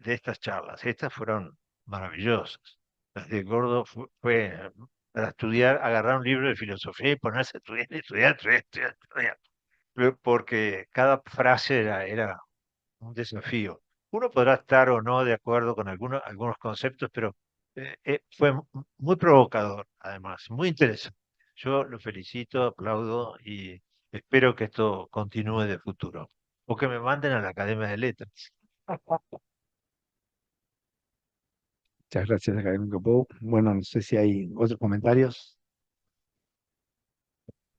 estas charlas. Estas fueron maravillosas. Las de Gordo fue para estudiar, agarrar un libro de filosofía y ponerse a estudiar, estudiar, estudiar, estudiar, estudiar, porque cada frase era un desafío. Uno podrá estar o no de acuerdo con algunos conceptos, pero fue muy provocador, además, muy interesante. Yo lo felicito, aplaudo y espero que esto continúe de futuro. O que me manden a la Academia de Letras. Muchas gracias, académico Pou. Bueno, no sé si hay otros comentarios.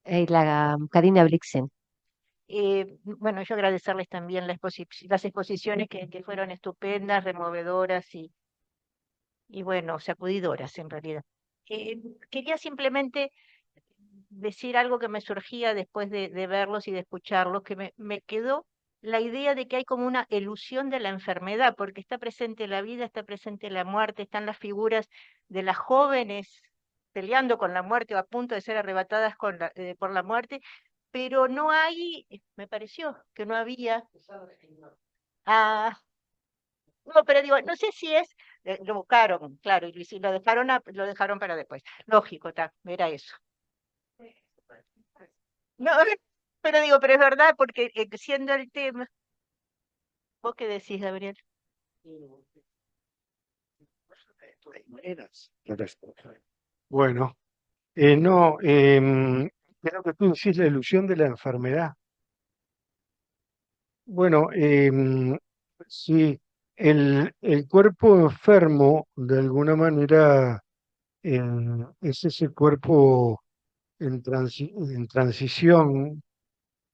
La Karina Blixen. Bueno, yo agradecerles también las exposiciones que fueron estupendas, removedoras y bueno, sacudidoras en realidad. Quería simplemente decir algo que me surgía después de verlos y de escucharlos, que me quedó la idea de que hay como una elusión de la enfermedad, porque está presente la vida, está presente la muerte, están las figuras de las jóvenes peleando con la muerte o a punto de ser arrebatadas por la muerte, pero no hay, me pareció que no había. Ah, no, pero digo, no sé si es, lo buscaron, claro, y lo dejaron para después. Lógico, era eso. No, pero digo, pero es verdad, porque siendo el tema, ¿vos qué decís, Gabriel? Bueno, no, creo que tú decís la ilusión de la enfermedad. Bueno, sí, el cuerpo enfermo, de alguna manera, es ese cuerpo en transición,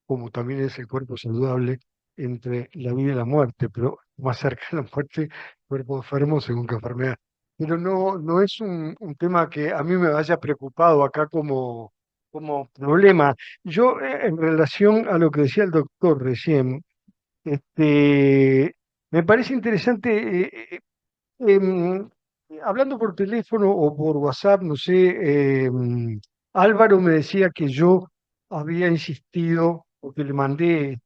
como también es el cuerpo saludable, entre la vida y la muerte, pero más cerca de la muerte, cuerpo enfermo según qué enfermedad. Pero no es un tema que a mí me haya preocupado acá como problema. Yo, en relación a lo que decía el doctor recién, me parece interesante, em, hablando por teléfono o por WhatsApp, no sé, Álvaro me decía que yo había insistido, porque le mandé,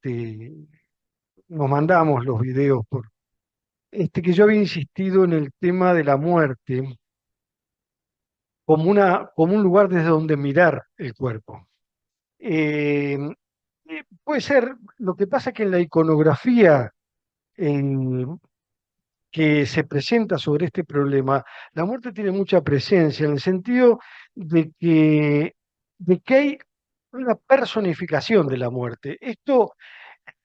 nos mandamos los videos, que yo había insistido en el tema de la muerte como un lugar desde donde mirar el cuerpo. Em, Puede ser, lo que pasa que en la iconografía que se presenta sobre este problema, la muerte tiene mucha presencia en el sentido de que hay una personificación de la muerte. Esto,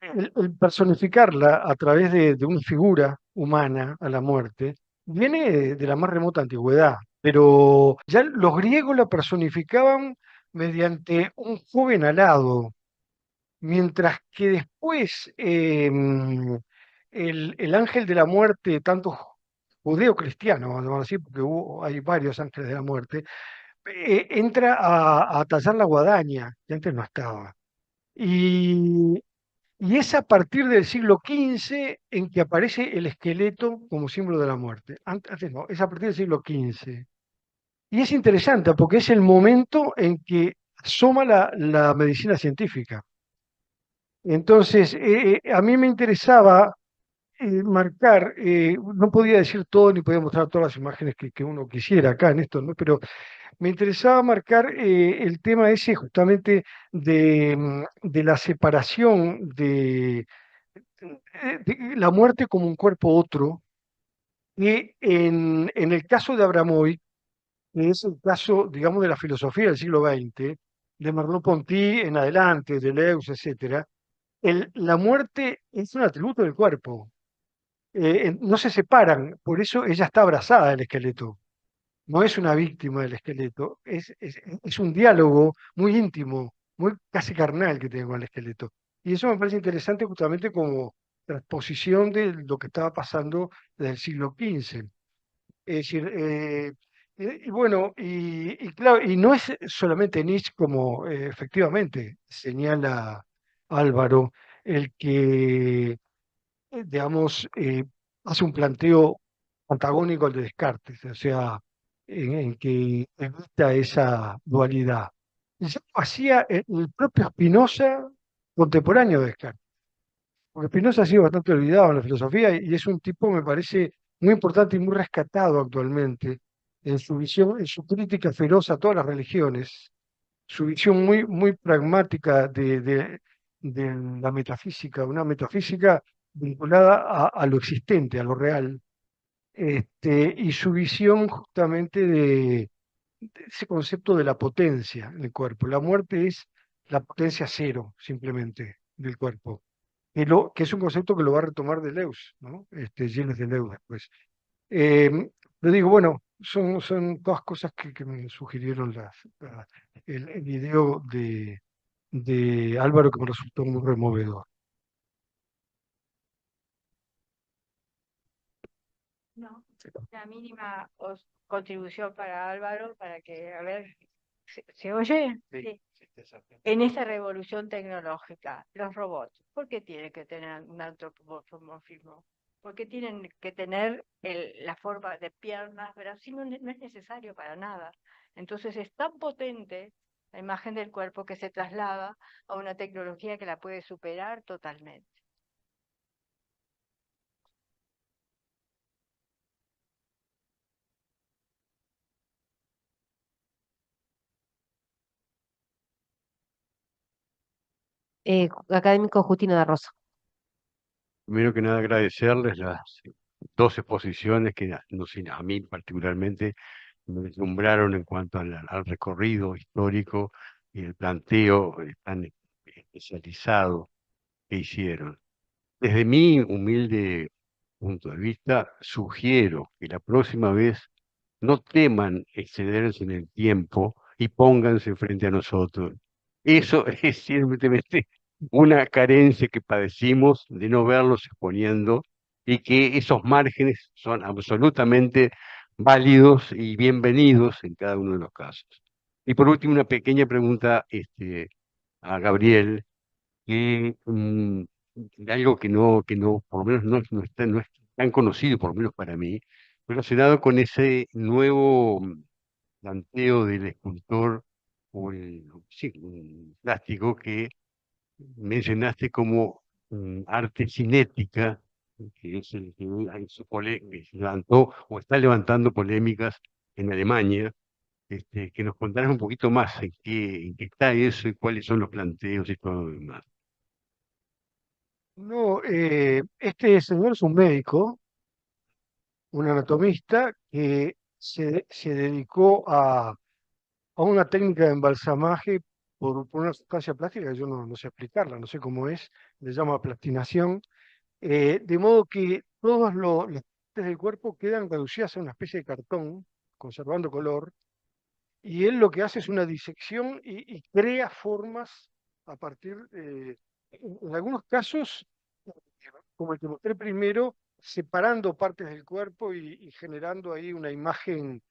el personificarla a través de una figura humana a la muerte, viene de la más remota antigüedad, pero ya los griegos la personificaban mediante un joven alado, mientras que después el ángel de la muerte, tanto judeo-cristiano, vamos a decir, porque hay varios ángeles de la muerte, entra a tallar la guadaña, que antes no estaba. Y, y es a partir del siglo XV en que aparece el esqueleto como símbolo de la muerte. Antes no, es a partir del siglo XV. Y es interesante porque es el momento en que asoma la medicina científica. Entonces, a mí me interesaba marcar, no podía decir todo ni podía mostrar todas las imágenes que uno quisiera acá en esto, ¿no? Pero me interesaba marcar el tema ese justamente de la separación de la muerte como un cuerpo otro, y en el caso de Abramovic, que es el caso, digamos, de la filosofía del siglo XX, de Merleau-Ponty en adelante, Deleuze, etcétera, la muerte es un atributo del cuerpo. no se separan, por eso ella está abrazada del esqueleto. No es una víctima del esqueleto, es un diálogo muy íntimo, muy casi carnal que tiene con el esqueleto. Y eso me parece interesante justamente como transposición de lo que estaba pasando desde el siglo XV. Es decir, y bueno, y claro, y no es solamente Nietzsche como efectivamente señala Álvaro, el que digamos, hace un planteo antagónico al de Descartes, o sea, en que evita esa dualidad. Y ya lo hacía el propio Spinoza contemporáneo de Descartes, porque Spinoza ha sido bastante olvidado en la filosofía y es un tipo, me parece, muy importante y muy rescatado actualmente en su visión, en su crítica feroz a todas las religiones, su visión muy, muy pragmática de la metafísica, una metafísica vinculada a lo existente, a lo real, y su visión justamente de ese concepto de la potencia en el cuerpo. La muerte es la potencia cero, simplemente, del cuerpo, que es un concepto que lo va a retomar Deleuze, ¿no? Gilles Deleuze después. Le digo, bueno, son todas cosas que me sugirieron el video de Álvaro que me resultó muy removedor. No, la mínima contribución para Álvaro, para que, a ver, ¿se oye? Sí. En esa revolución tecnológica, los robots, ¿por qué tienen que tener un antropomorfismo? ¿Por qué tienen que tener la forma de piernas, brazos? Si no, no es necesario para nada. Entonces es tan potente la imagen del cuerpo que se traslada a una tecnología que la puede superar totalmente. Académico Justino da Rosa. Primero que nada, agradecerles las dos exposiciones que a mí particularmente me deslumbraron en cuanto al recorrido histórico y el planteo tan especializado que hicieron. Desde mi humilde punto de vista, sugiero que la próxima vez no teman excederse en el tiempo y pónganse frente a nosotros. Eso es simplemente una carencia que padecimos de no verlos exponiendo y que esos márgenes son absolutamente válidos y bienvenidos en cada uno de los casos. Y por último, una pequeña pregunta a Gabriel, que algo que no, por lo menos no es tan conocido, por lo menos para mí, relacionado con ese nuevo planteo del escultor o sí, plástico que mencionaste como arte cinética, que es el que que se levantó o está levantando polémicas en Alemania. Que nos contaras un poquito más en qué está eso y cuáles son los planteos y todo lo demás. No, este señor es un médico, un anatomista, que se dedicó a una técnica de embalsamaje por una sustancia plástica que yo no sé explicarla, no sé cómo es, le llama plastinación, de modo que todas las partes del cuerpo quedan reducidas a una especie de cartón, conservando color, y él lo que hace es una disección y crea formas a partir, en algunos casos, como el que mostré primero, separando partes del cuerpo y generando ahí una imagen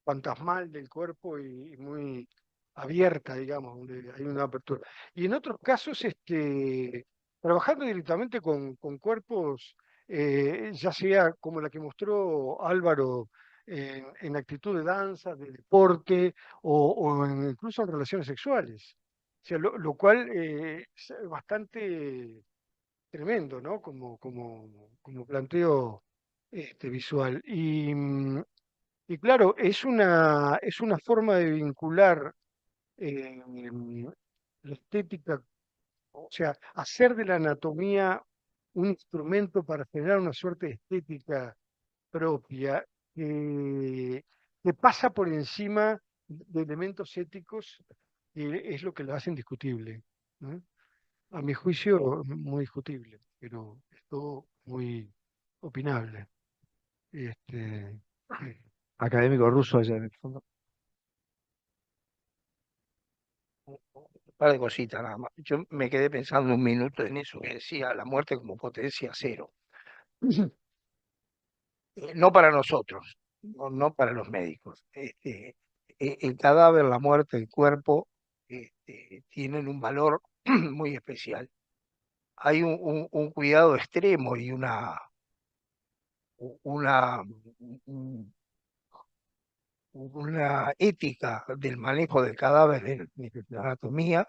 fantasmal del cuerpo y muy abierta, digamos, donde hay una apertura. Y en otros casos, trabajando directamente con cuerpos, ya sea como la que mostró Álvaro en actitud de danza, de deporte incluso en relaciones sexuales. O sea, lo cual es bastante tremendo, ¿no? Como planteo visual. Y claro, es una forma de vincular eh, la estética, o sea, hacer de la anatomía un instrumento para generar una suerte de estética propia que pasa por encima de elementos éticos que es lo que lo hace indiscutible, ¿no? A mi juicio, muy discutible, pero es todo muy opinable. Académico ruso allá en el fondo. Un par de cositas nada más. Yo me quedé pensando un minuto en eso que decía la muerte como potencia cero. No para nosotros, no para los médicos. El cadáver, la muerte, el cuerpo tienen un valor muy especial. Hay un cuidado extremo y una, una ética del manejo del cadáver en la anatomía,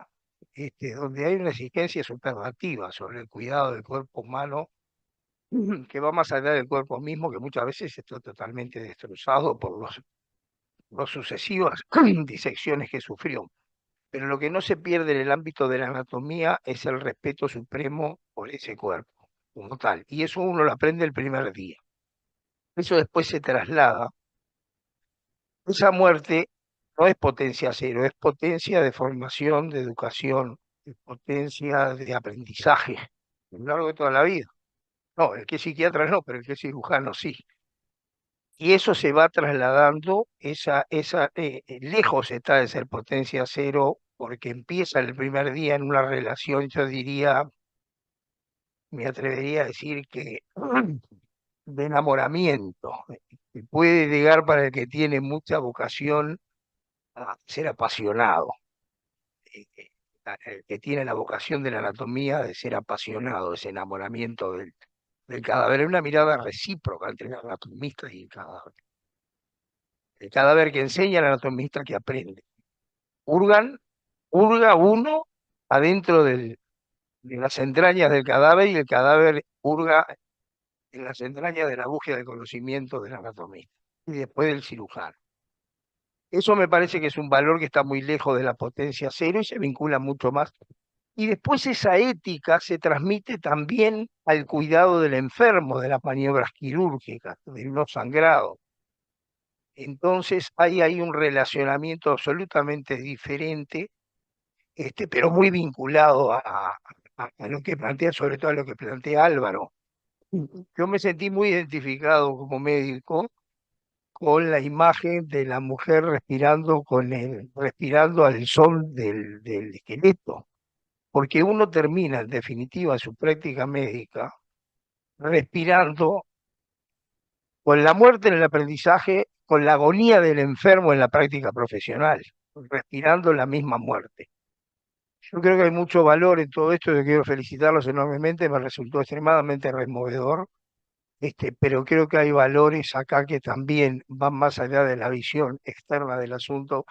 donde hay una exigencia superlativa sobre el cuidado del cuerpo humano que va más allá del cuerpo mismo, que muchas veces está totalmente destrozado por las sucesivas disecciones que sufrió. Pero lo que no se pierde en el ámbito de la anatomía es el respeto supremo por ese cuerpo, como tal. Y eso uno lo aprende el primer día. Eso después se traslada. Esa muerte no es potencia cero, es potencia de formación, de educación, es potencia de aprendizaje a lo largo de toda la vida. No, el que es psiquiatra no, pero el que es cirujano sí. Y eso se va trasladando, lejos está de ser potencia cero, porque empieza el primer día en una relación, yo diría, me atrevería a decir que de enamoramiento, que puede llegar para el que tiene mucha vocación a ser apasionado, el que tiene la vocación de la anatomía de ser apasionado, ese enamoramiento del cadáver, una mirada recíproca entre el anatomista y el cadáver. El cadáver que enseña, el anatomista que aprende. Hurga uno adentro de las entrañas del cadáver y el cadáver hurga en las entrañas de la búsqueda del conocimiento del anatomista y después del cirujano. Eso me parece que es un valor que está muy lejos de la potencia cero y se vincula mucho más. Y después esa ética se transmite también al cuidado del enfermo, de las maniobras quirúrgicas, del no sangrado. Entonces hay ahí un relacionamiento absolutamente diferente, pero muy vinculado a lo que plantea, sobre todo a lo que plantea Álvaro. Yo me sentí muy identificado como médico con la imagen de la mujer respirando al son del esqueleto, porque uno termina en definitiva su práctica médica respirando con la muerte en el aprendizaje, con la agonía del enfermo en la práctica profesional, respirando la misma muerte. Yo creo que hay mucho valor en todo esto, yo quiero felicitarlos enormemente, me resultó extremadamente removedor, pero creo que hay valores acá que también van más allá de la visión externa del asunto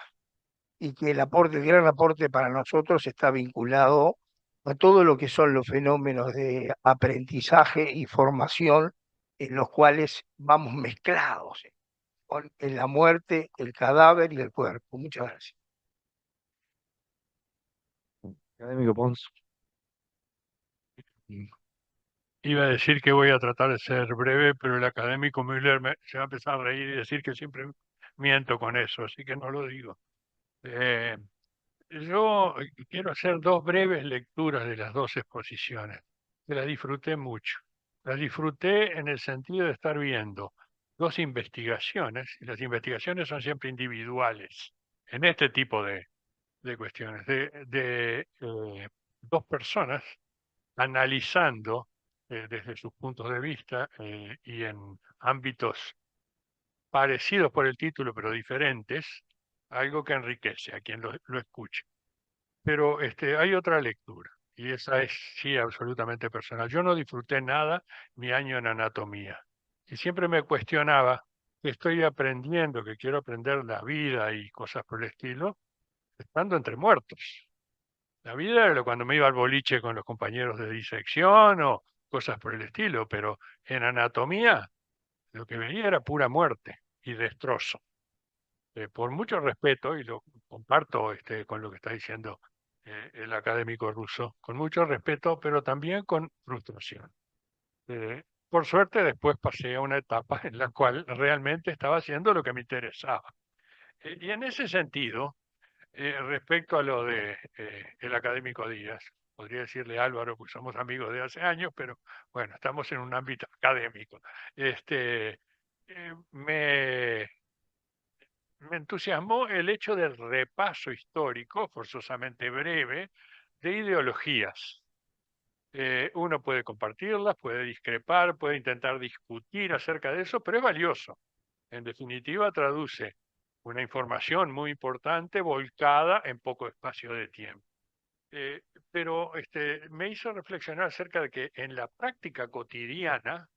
y que el gran aporte para nosotros está vinculado a todo lo que son los fenómenos de aprendizaje y formación en los cuales vamos mezclados en la muerte, el cadáver y el cuerpo. Muchas gracias. Académico Pons. Iba a decir que voy a tratar de ser breve, pero el académico Müller se va a empezar a reír y decir que siempre miento con eso, así que no lo digo. Yo quiero hacer dos breves lecturas de las dos exposiciones, que las disfruté mucho. Las disfruté en el sentido de estar viendo dos investigaciones, y las investigaciones son siempre individuales, en este tipo de cuestiones, de dos personas analizando desde sus puntos de vista y en ámbitos parecidos por el título, pero diferentes, algo que enriquece a quien lo escuche. Pero hay otra lectura, y esa es sí absolutamente personal. Yo no disfruté nada mi año en anatomía, y siempre me cuestionaba que estoy aprendiendo, que quiero aprender la vida y cosas por el estilo, estando entre muertos. La vida era cuando me iba al boliche con los compañeros de disección o cosas por el estilo, pero en anatomía lo que veía era pura muerte y destrozo. Por mucho respeto, y lo comparto con lo que está diciendo el académico ruso, con mucho respeto, pero también con frustración. Por suerte, después pasé a una etapa en la cual realmente estaba haciendo lo que me interesaba. Y en ese sentido, respecto a lo de el académico Díaz, podría decirle Álvaro, pues somos amigos de hace años, pero bueno, estamos en un ámbito académico. Me entusiasmó el hecho del repaso histórico, forzosamente breve, de ideologías. Uno puede compartirlas, puede discrepar, puede intentar discutir acerca de eso, pero es valioso. En definitiva, traduce una información muy importante volcada en poco espacio de tiempo. Pero me hizo reflexionar acerca de que en la práctica cotidiana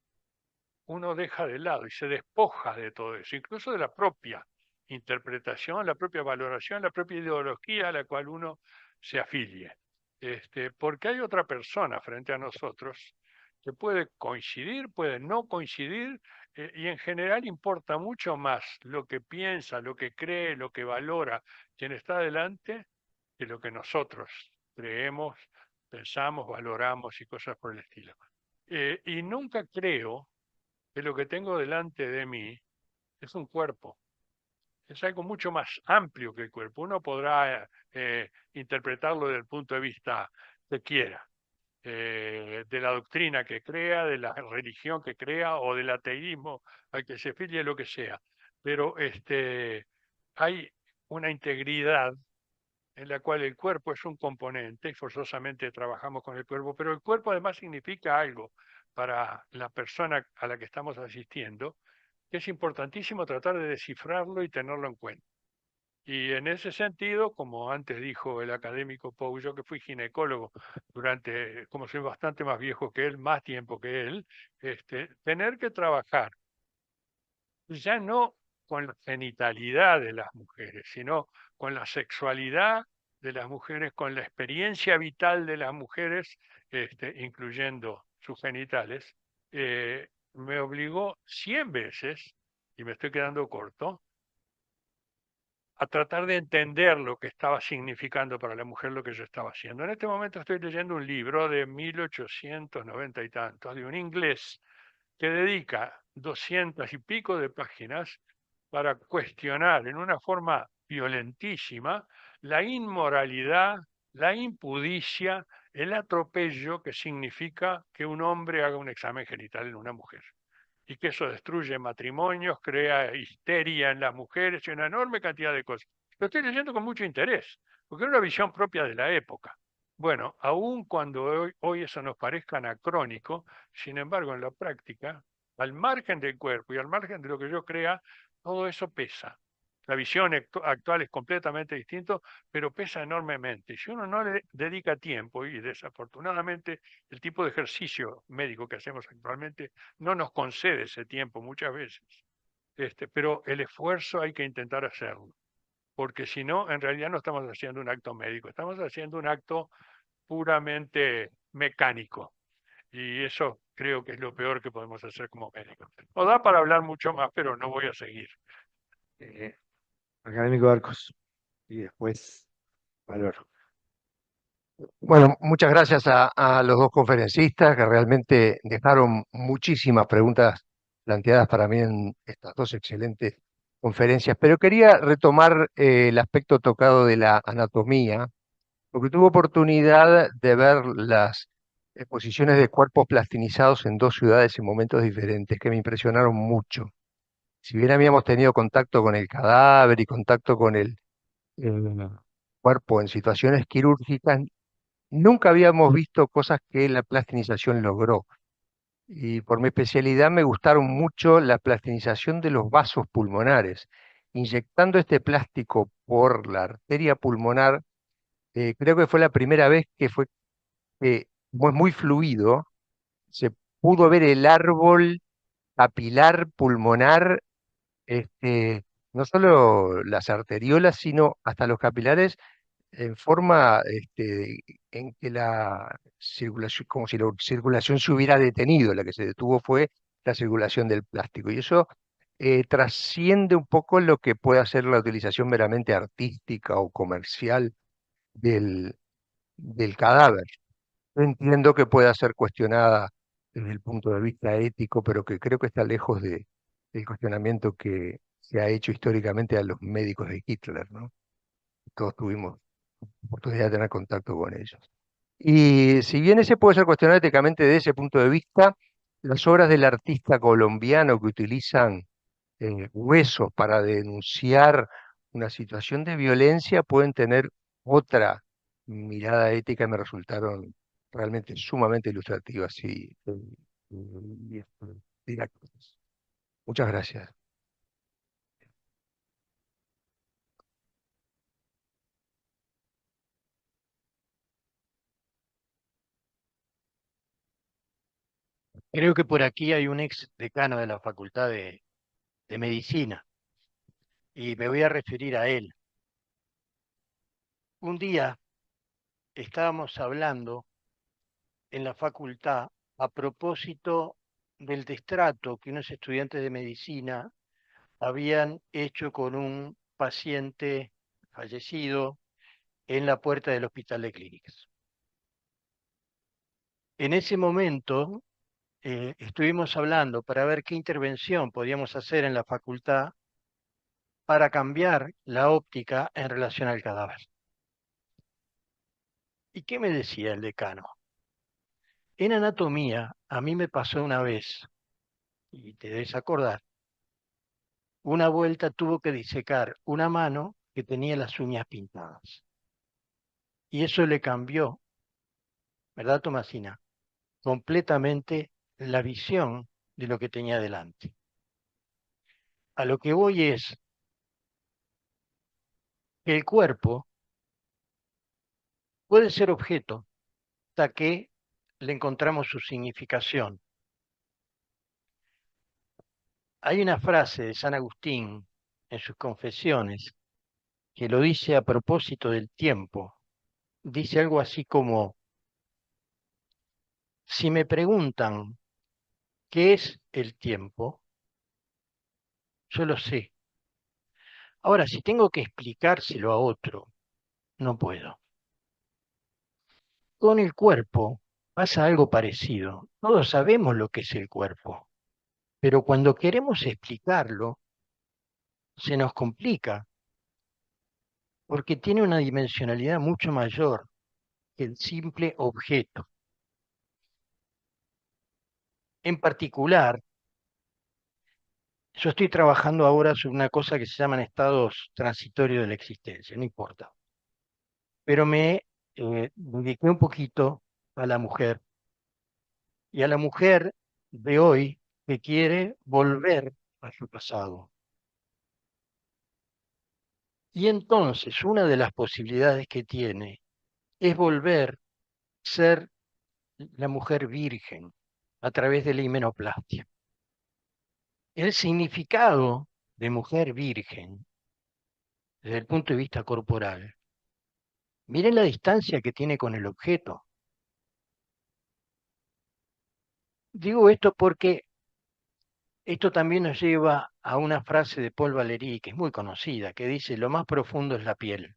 uno deja de lado y se despoja de todo eso, incluso de la propia interpretación, la propia valoración, la propia ideología a la cual uno se afilie. Porque hay otra persona frente a nosotros que puede coincidir, puede no coincidir, y en general importa mucho más lo que piensa, lo que cree, lo que valora quien está delante, que lo que nosotros creemos, pensamos, valoramos y cosas por el estilo. Y nunca creo que lo que tengo delante de mí es un cuerpo. Es algo mucho más amplio que el cuerpo. Uno podrá interpretarlo desde el punto de vista que quiera, de la doctrina que crea, de la religión que crea o del ateísmo al que se filie, lo que sea. Pero hay una integridad en la cual el cuerpo es un componente y forzosamente trabajamos con el cuerpo, pero el cuerpo además significa algo para la persona a la que estamos asistiendo, que es importantísimo tratar de descifrarlo y tenerlo en cuenta. Y en ese sentido, como antes dijo el académico Pou, yo que fui ginecólogo durante, como soy bastante más viejo que él, más tiempo que él, tener que trabajar ya no con la genitalidad de las mujeres, sino con la sexualidad de las mujeres, con la experiencia vital de las mujeres, incluyendo sus genitales, me obligó 100 veces, y me estoy quedando corto, a tratar de entender lo que estaba significando para la mujer lo que yo estaba haciendo. En este momento estoy leyendo un libro de 1890 y tantos, de un inglés que dedica 200 y pico de páginas para cuestionar en una forma violentísima la inmoralidad, la impudicia, el atropello que significa que un hombre haga un examen genital en una mujer. Y que eso destruye matrimonios, crea histeria en las mujeres y una enorme cantidad de cosas. Lo estoy leyendo con mucho interés, porque es una visión propia de la época. Bueno, aun cuando hoy eso nos parezca anacrónico, sin embargo, en la práctica, al margen del cuerpo y al margen de lo que yo crea, todo eso pesa. La visión actual es completamente distinta, pero pesa enormemente. Si uno no le dedica tiempo, y desafortunadamente el tipo de ejercicio médico que hacemos actualmente no nos concede ese tiempo muchas veces, pero el esfuerzo hay que intentar hacerlo, porque si no, en realidad no estamos haciendo un acto médico, estamos haciendo un acto puramente mecánico. Y eso creo que es lo peor que podemos hacer como médicos. No da para hablar mucho más, pero no voy a seguir. Académico Arcos. Y después, Valor. Bueno, muchas gracias a los dos conferencistas que realmente dejaron muchísimas preguntas planteadas para mí en estas dos excelentes conferencias, pero quería retomar el aspecto tocado de la anatomía, porque tuve oportunidad de ver las exposiciones de cuerpos plastinizados en dos ciudades en momentos diferentes que me impresionaron mucho. Si bien habíamos tenido contacto con el cadáver y contacto con el cuerpo en situaciones quirúrgicas, nunca habíamos visto cosas que la plastinización logró. Y por mi especialidad me gustaron mucho la plastinización de los vasos pulmonares. Inyectando este plástico por la arteria pulmonar, creo que fue la primera vez que fue muy fluido, se pudo ver el árbol capilar pulmonar, no solo las arteriolas, sino hasta los capilares en forma en que la circulación, como si la circulación se hubiera detenido, la que se detuvo fue la circulación del plástico. Y eso trasciende un poco lo que puede ser la utilización meramente artística o comercial del cadáver. Yo entiendo que pueda ser cuestionada desde el punto de vista ético, pero que creo que está lejos del cuestionamiento que se ha hecho históricamente a los médicos de Hitler, ¿no? Todos tuvimos oportunidad de tener contacto con ellos. Y si bien ese puede ser cuestionado éticamente desde ese punto de vista, las obras del artista colombiano que utilizan huesos para denunciar una situación de violencia pueden tener otra mirada ética y me resultaron realmente sumamente ilustrativas y didácticas. Muchas gracias. Creo que por aquí hay un ex decano de la Facultad de Medicina y me voy a referir a él. Un día estábamos hablando en la facultad a propósito del destrato que unos estudiantes de medicina habían hecho con un paciente fallecido en la puerta del hospital de clínicas. En ese momento estuvimos hablando para ver qué intervención podíamos hacer en la facultad para cambiar la óptica en relación al cadáver. ¿Y qué me decía el decano? En anatomía, a mí me pasó una vez, y te debes acordar, una vuelta tuvo que disecar una mano que tenía las uñas pintadas. Y eso le cambió, ¿verdad, Tomasina? Completamente la visión de lo que tenía delante. A lo que voy es que el cuerpo puede ser objeto hasta que le encontramos su significación. Hay una frase de San Agustín en sus Confesiones que lo dice a propósito del tiempo. Dice algo así como, si me preguntan qué es el tiempo, yo lo sé. Ahora, si tengo que explicárselo a otro, no puedo. Con el cuerpo pasa algo parecido. Todos sabemos lo que es el cuerpo, pero cuando queremos explicarlo, se nos complica, porque tiene una dimensionalidad mucho mayor que el simple objeto. En particular, yo estoy trabajando ahora sobre una cosa que se llaman estados transitorios de la existencia, no importa. Pero me dediqué un poquito a la mujer y a la mujer de hoy que quiere volver a su pasado. Y entonces una de las posibilidades que tiene es volver a ser la mujer virgen a través de la himenoplastia. El significado de mujer virgen, desde el punto de vista corporal, miren la distancia que tiene con el objeto. Digo esto porque esto también nos lleva a una frase de Paul Valéry, que es muy conocida, que dice, lo más profundo es la piel.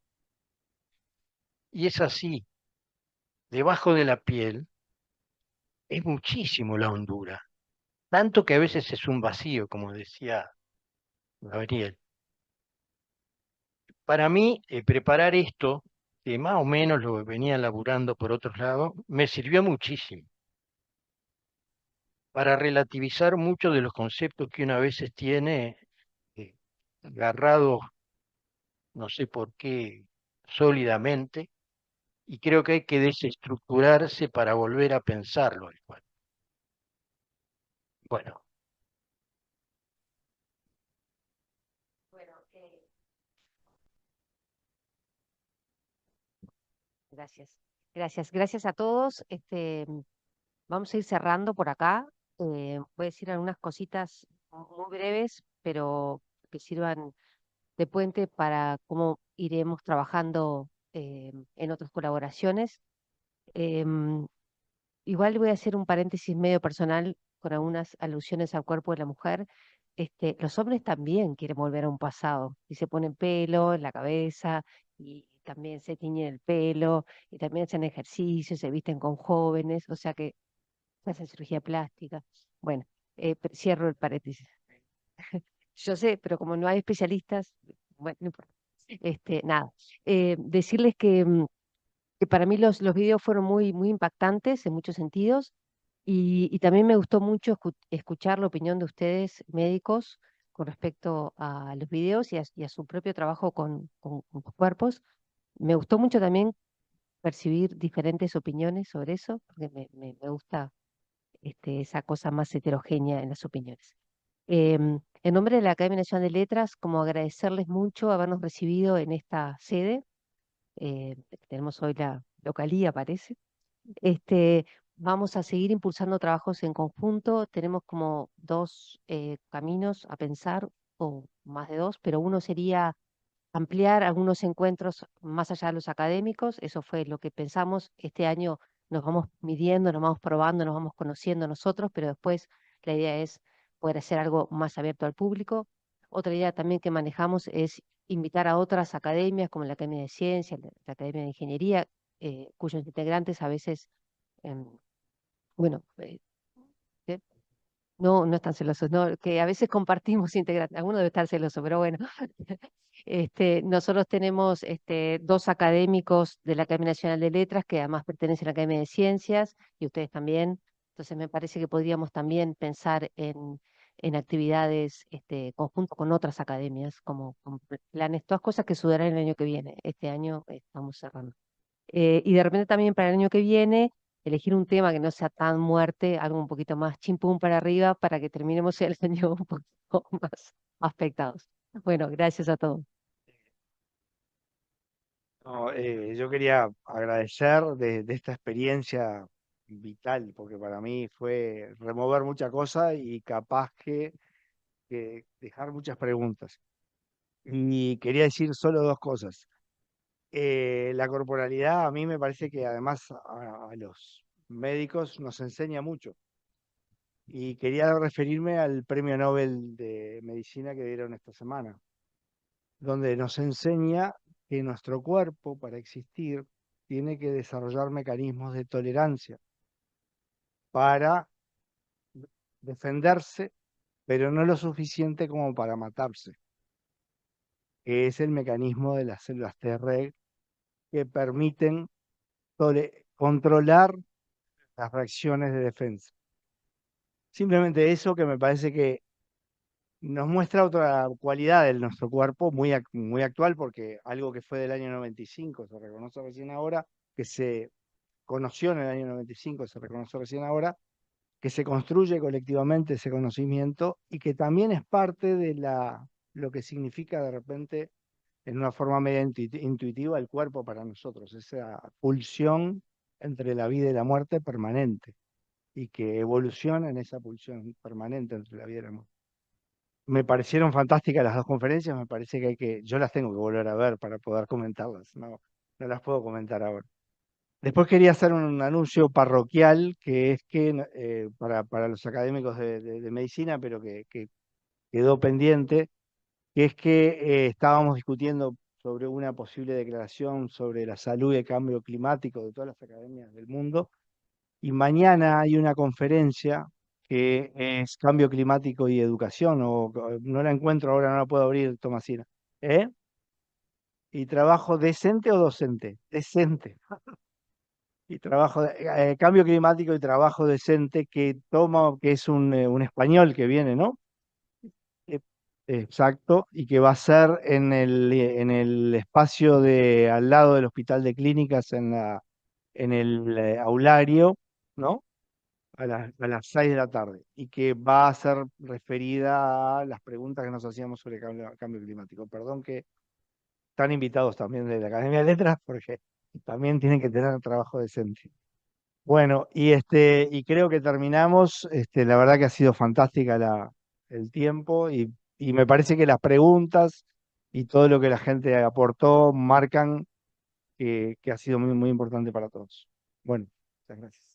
Y es así, debajo de la piel es muchísimo la hondura, tanto que a veces es un vacío, como decía Gabriel. Para mí, preparar esto, que más o menos lo venía laburando por otros lados, me sirvió muchísimo para relativizar muchos de los conceptos que una veces tiene agarrados, no sé por qué, sólidamente, y creo que hay que desestructurarse para volver a pensarlo. Bueno, Bueno, gracias. Gracias a todos. Vamos a ir cerrando por acá. Voy a decir algunas cositas muy breves, pero que sirvan de puente para cómo iremos trabajando en otras colaboraciones. Em, Igual voy a hacer un paréntesis medio personal con algunas alusiones al cuerpo de la mujer. Los hombres también quieren volver a un pasado y se ponen pelo en la cabeza y también se tiñen el pelo y también hacen ejercicio, se visten con jóvenes, o sea que se hacen cirugía plástica. Bueno, cierro el paréntesis. Yo sé, pero como no hay especialistas, bueno, no importa. Nada, decirles que que para mí los videos fueron muy impactantes en muchos sentidos y también me gustó mucho escuchar la opinión de ustedes, médicos, con respecto a los videos y a su propio trabajo con los cuerpos. Me gustó mucho también percibir diferentes opiniones sobre eso, porque me gusta esa cosa más heterogénea en las opiniones. En nombre de la Academia Nacional de Letras, como agradecerles mucho habernos recibido en esta sede. Tenemos hoy la localía, parece. Vamos a seguir impulsando trabajos en conjunto. Tenemos como dos caminos a pensar, o más de dos, pero uno sería ampliar algunos encuentros más allá de los académicos. Eso fue lo que pensamos. Este año nos vamos midiendo, nos vamos probando, nos vamos conociendo nosotros, pero después la idea es poder hacer algo más abierto al público. Otra idea también que manejamos es invitar a otras academias, como la Academia de Ciencias, la Academia de Ingeniería, cuyos integrantes a veces, em, bueno, ¿qué? No están celosos, no, que a veces compartimos integrantes, alguno debe estar celoso, pero bueno. Nosotros tenemos dos académicos de la Academia Nacional de Letras que además pertenecen a la Academia de Ciencias y ustedes también. Entonces me parece que podríamos también pensar en actividades conjunto con otras academias, como planes, todas cosas que sucederán el año que viene. Este año estamos cerrando. Y de repente también para el año que viene, elegir un tema que no sea tan muerte, algo un poquito más chimpum para arriba, para que terminemos el año un poquito más afectados. Bueno, gracias a todos. No, yo quería agradecer de esta experiencia vital, porque para mí fue remover muchas cosas y capaz que dejar muchas preguntas. Y quería decir solo dos cosas. La corporalidad a mí me parece que además a los médicos nos enseña mucho. Y quería referirme al Premio Nobel de Medicina que dieron esta semana, donde nos enseña que nuestro cuerpo, para existir, tiene que desarrollar mecanismos de tolerancia para defenderse, pero no lo suficiente como para matarse, que es el mecanismo de las células Treg que permiten controlar las reacciones de defensa. Simplemente eso que me parece que nos muestra otra cualidad de nuestro cuerpo muy actual, porque algo que fue del año 95 se reconoce recién ahora, que se conoció en el año 95, se reconoce recién ahora, que se construye colectivamente ese conocimiento y que también es parte de lo que significa de repente, en una forma media intuitiva, el cuerpo para nosotros, esa pulsión entre la vida y la muerte permanente, y que evoluciona en esa pulsión permanente entre la vida y la muerte. Me parecieron fantásticas las dos conferencias, me parece que yo las tengo que volver a ver para poder comentarlas, no las puedo comentar ahora. Después quería hacer un anuncio parroquial, que es que para los académicos de medicina, pero que quedó pendiente, que es que estábamos discutiendo sobre una posible declaración sobre la salud y el cambio climático de todas las academias del mundo, y mañana hay una conferencia que es Cambio Climático y Educación, o no la encuentro ahora, no la puedo abrir, Tomasina. ¿Eh? ¿Y trabajo decente o docente? Decente. Y cambio climático y trabajo decente, que es un español que viene, ¿no? Eh, Exacto, y que va a ser en el espacio al lado del Hospital de Clínicas, en el aulario, ¿no? A las 6 de la tarde, y que va a ser referida a las preguntas que nos hacíamos sobre cambio climático. Perdón, que están invitados también de la Academia de Letras, porque también tienen que tener trabajo decente. Bueno, y creo que terminamos. La verdad que ha sido fantástica el tiempo, y me parece que las preguntas y todo lo que la gente aportó marcan que ha sido muy importante para todos. Bueno, muchas gracias.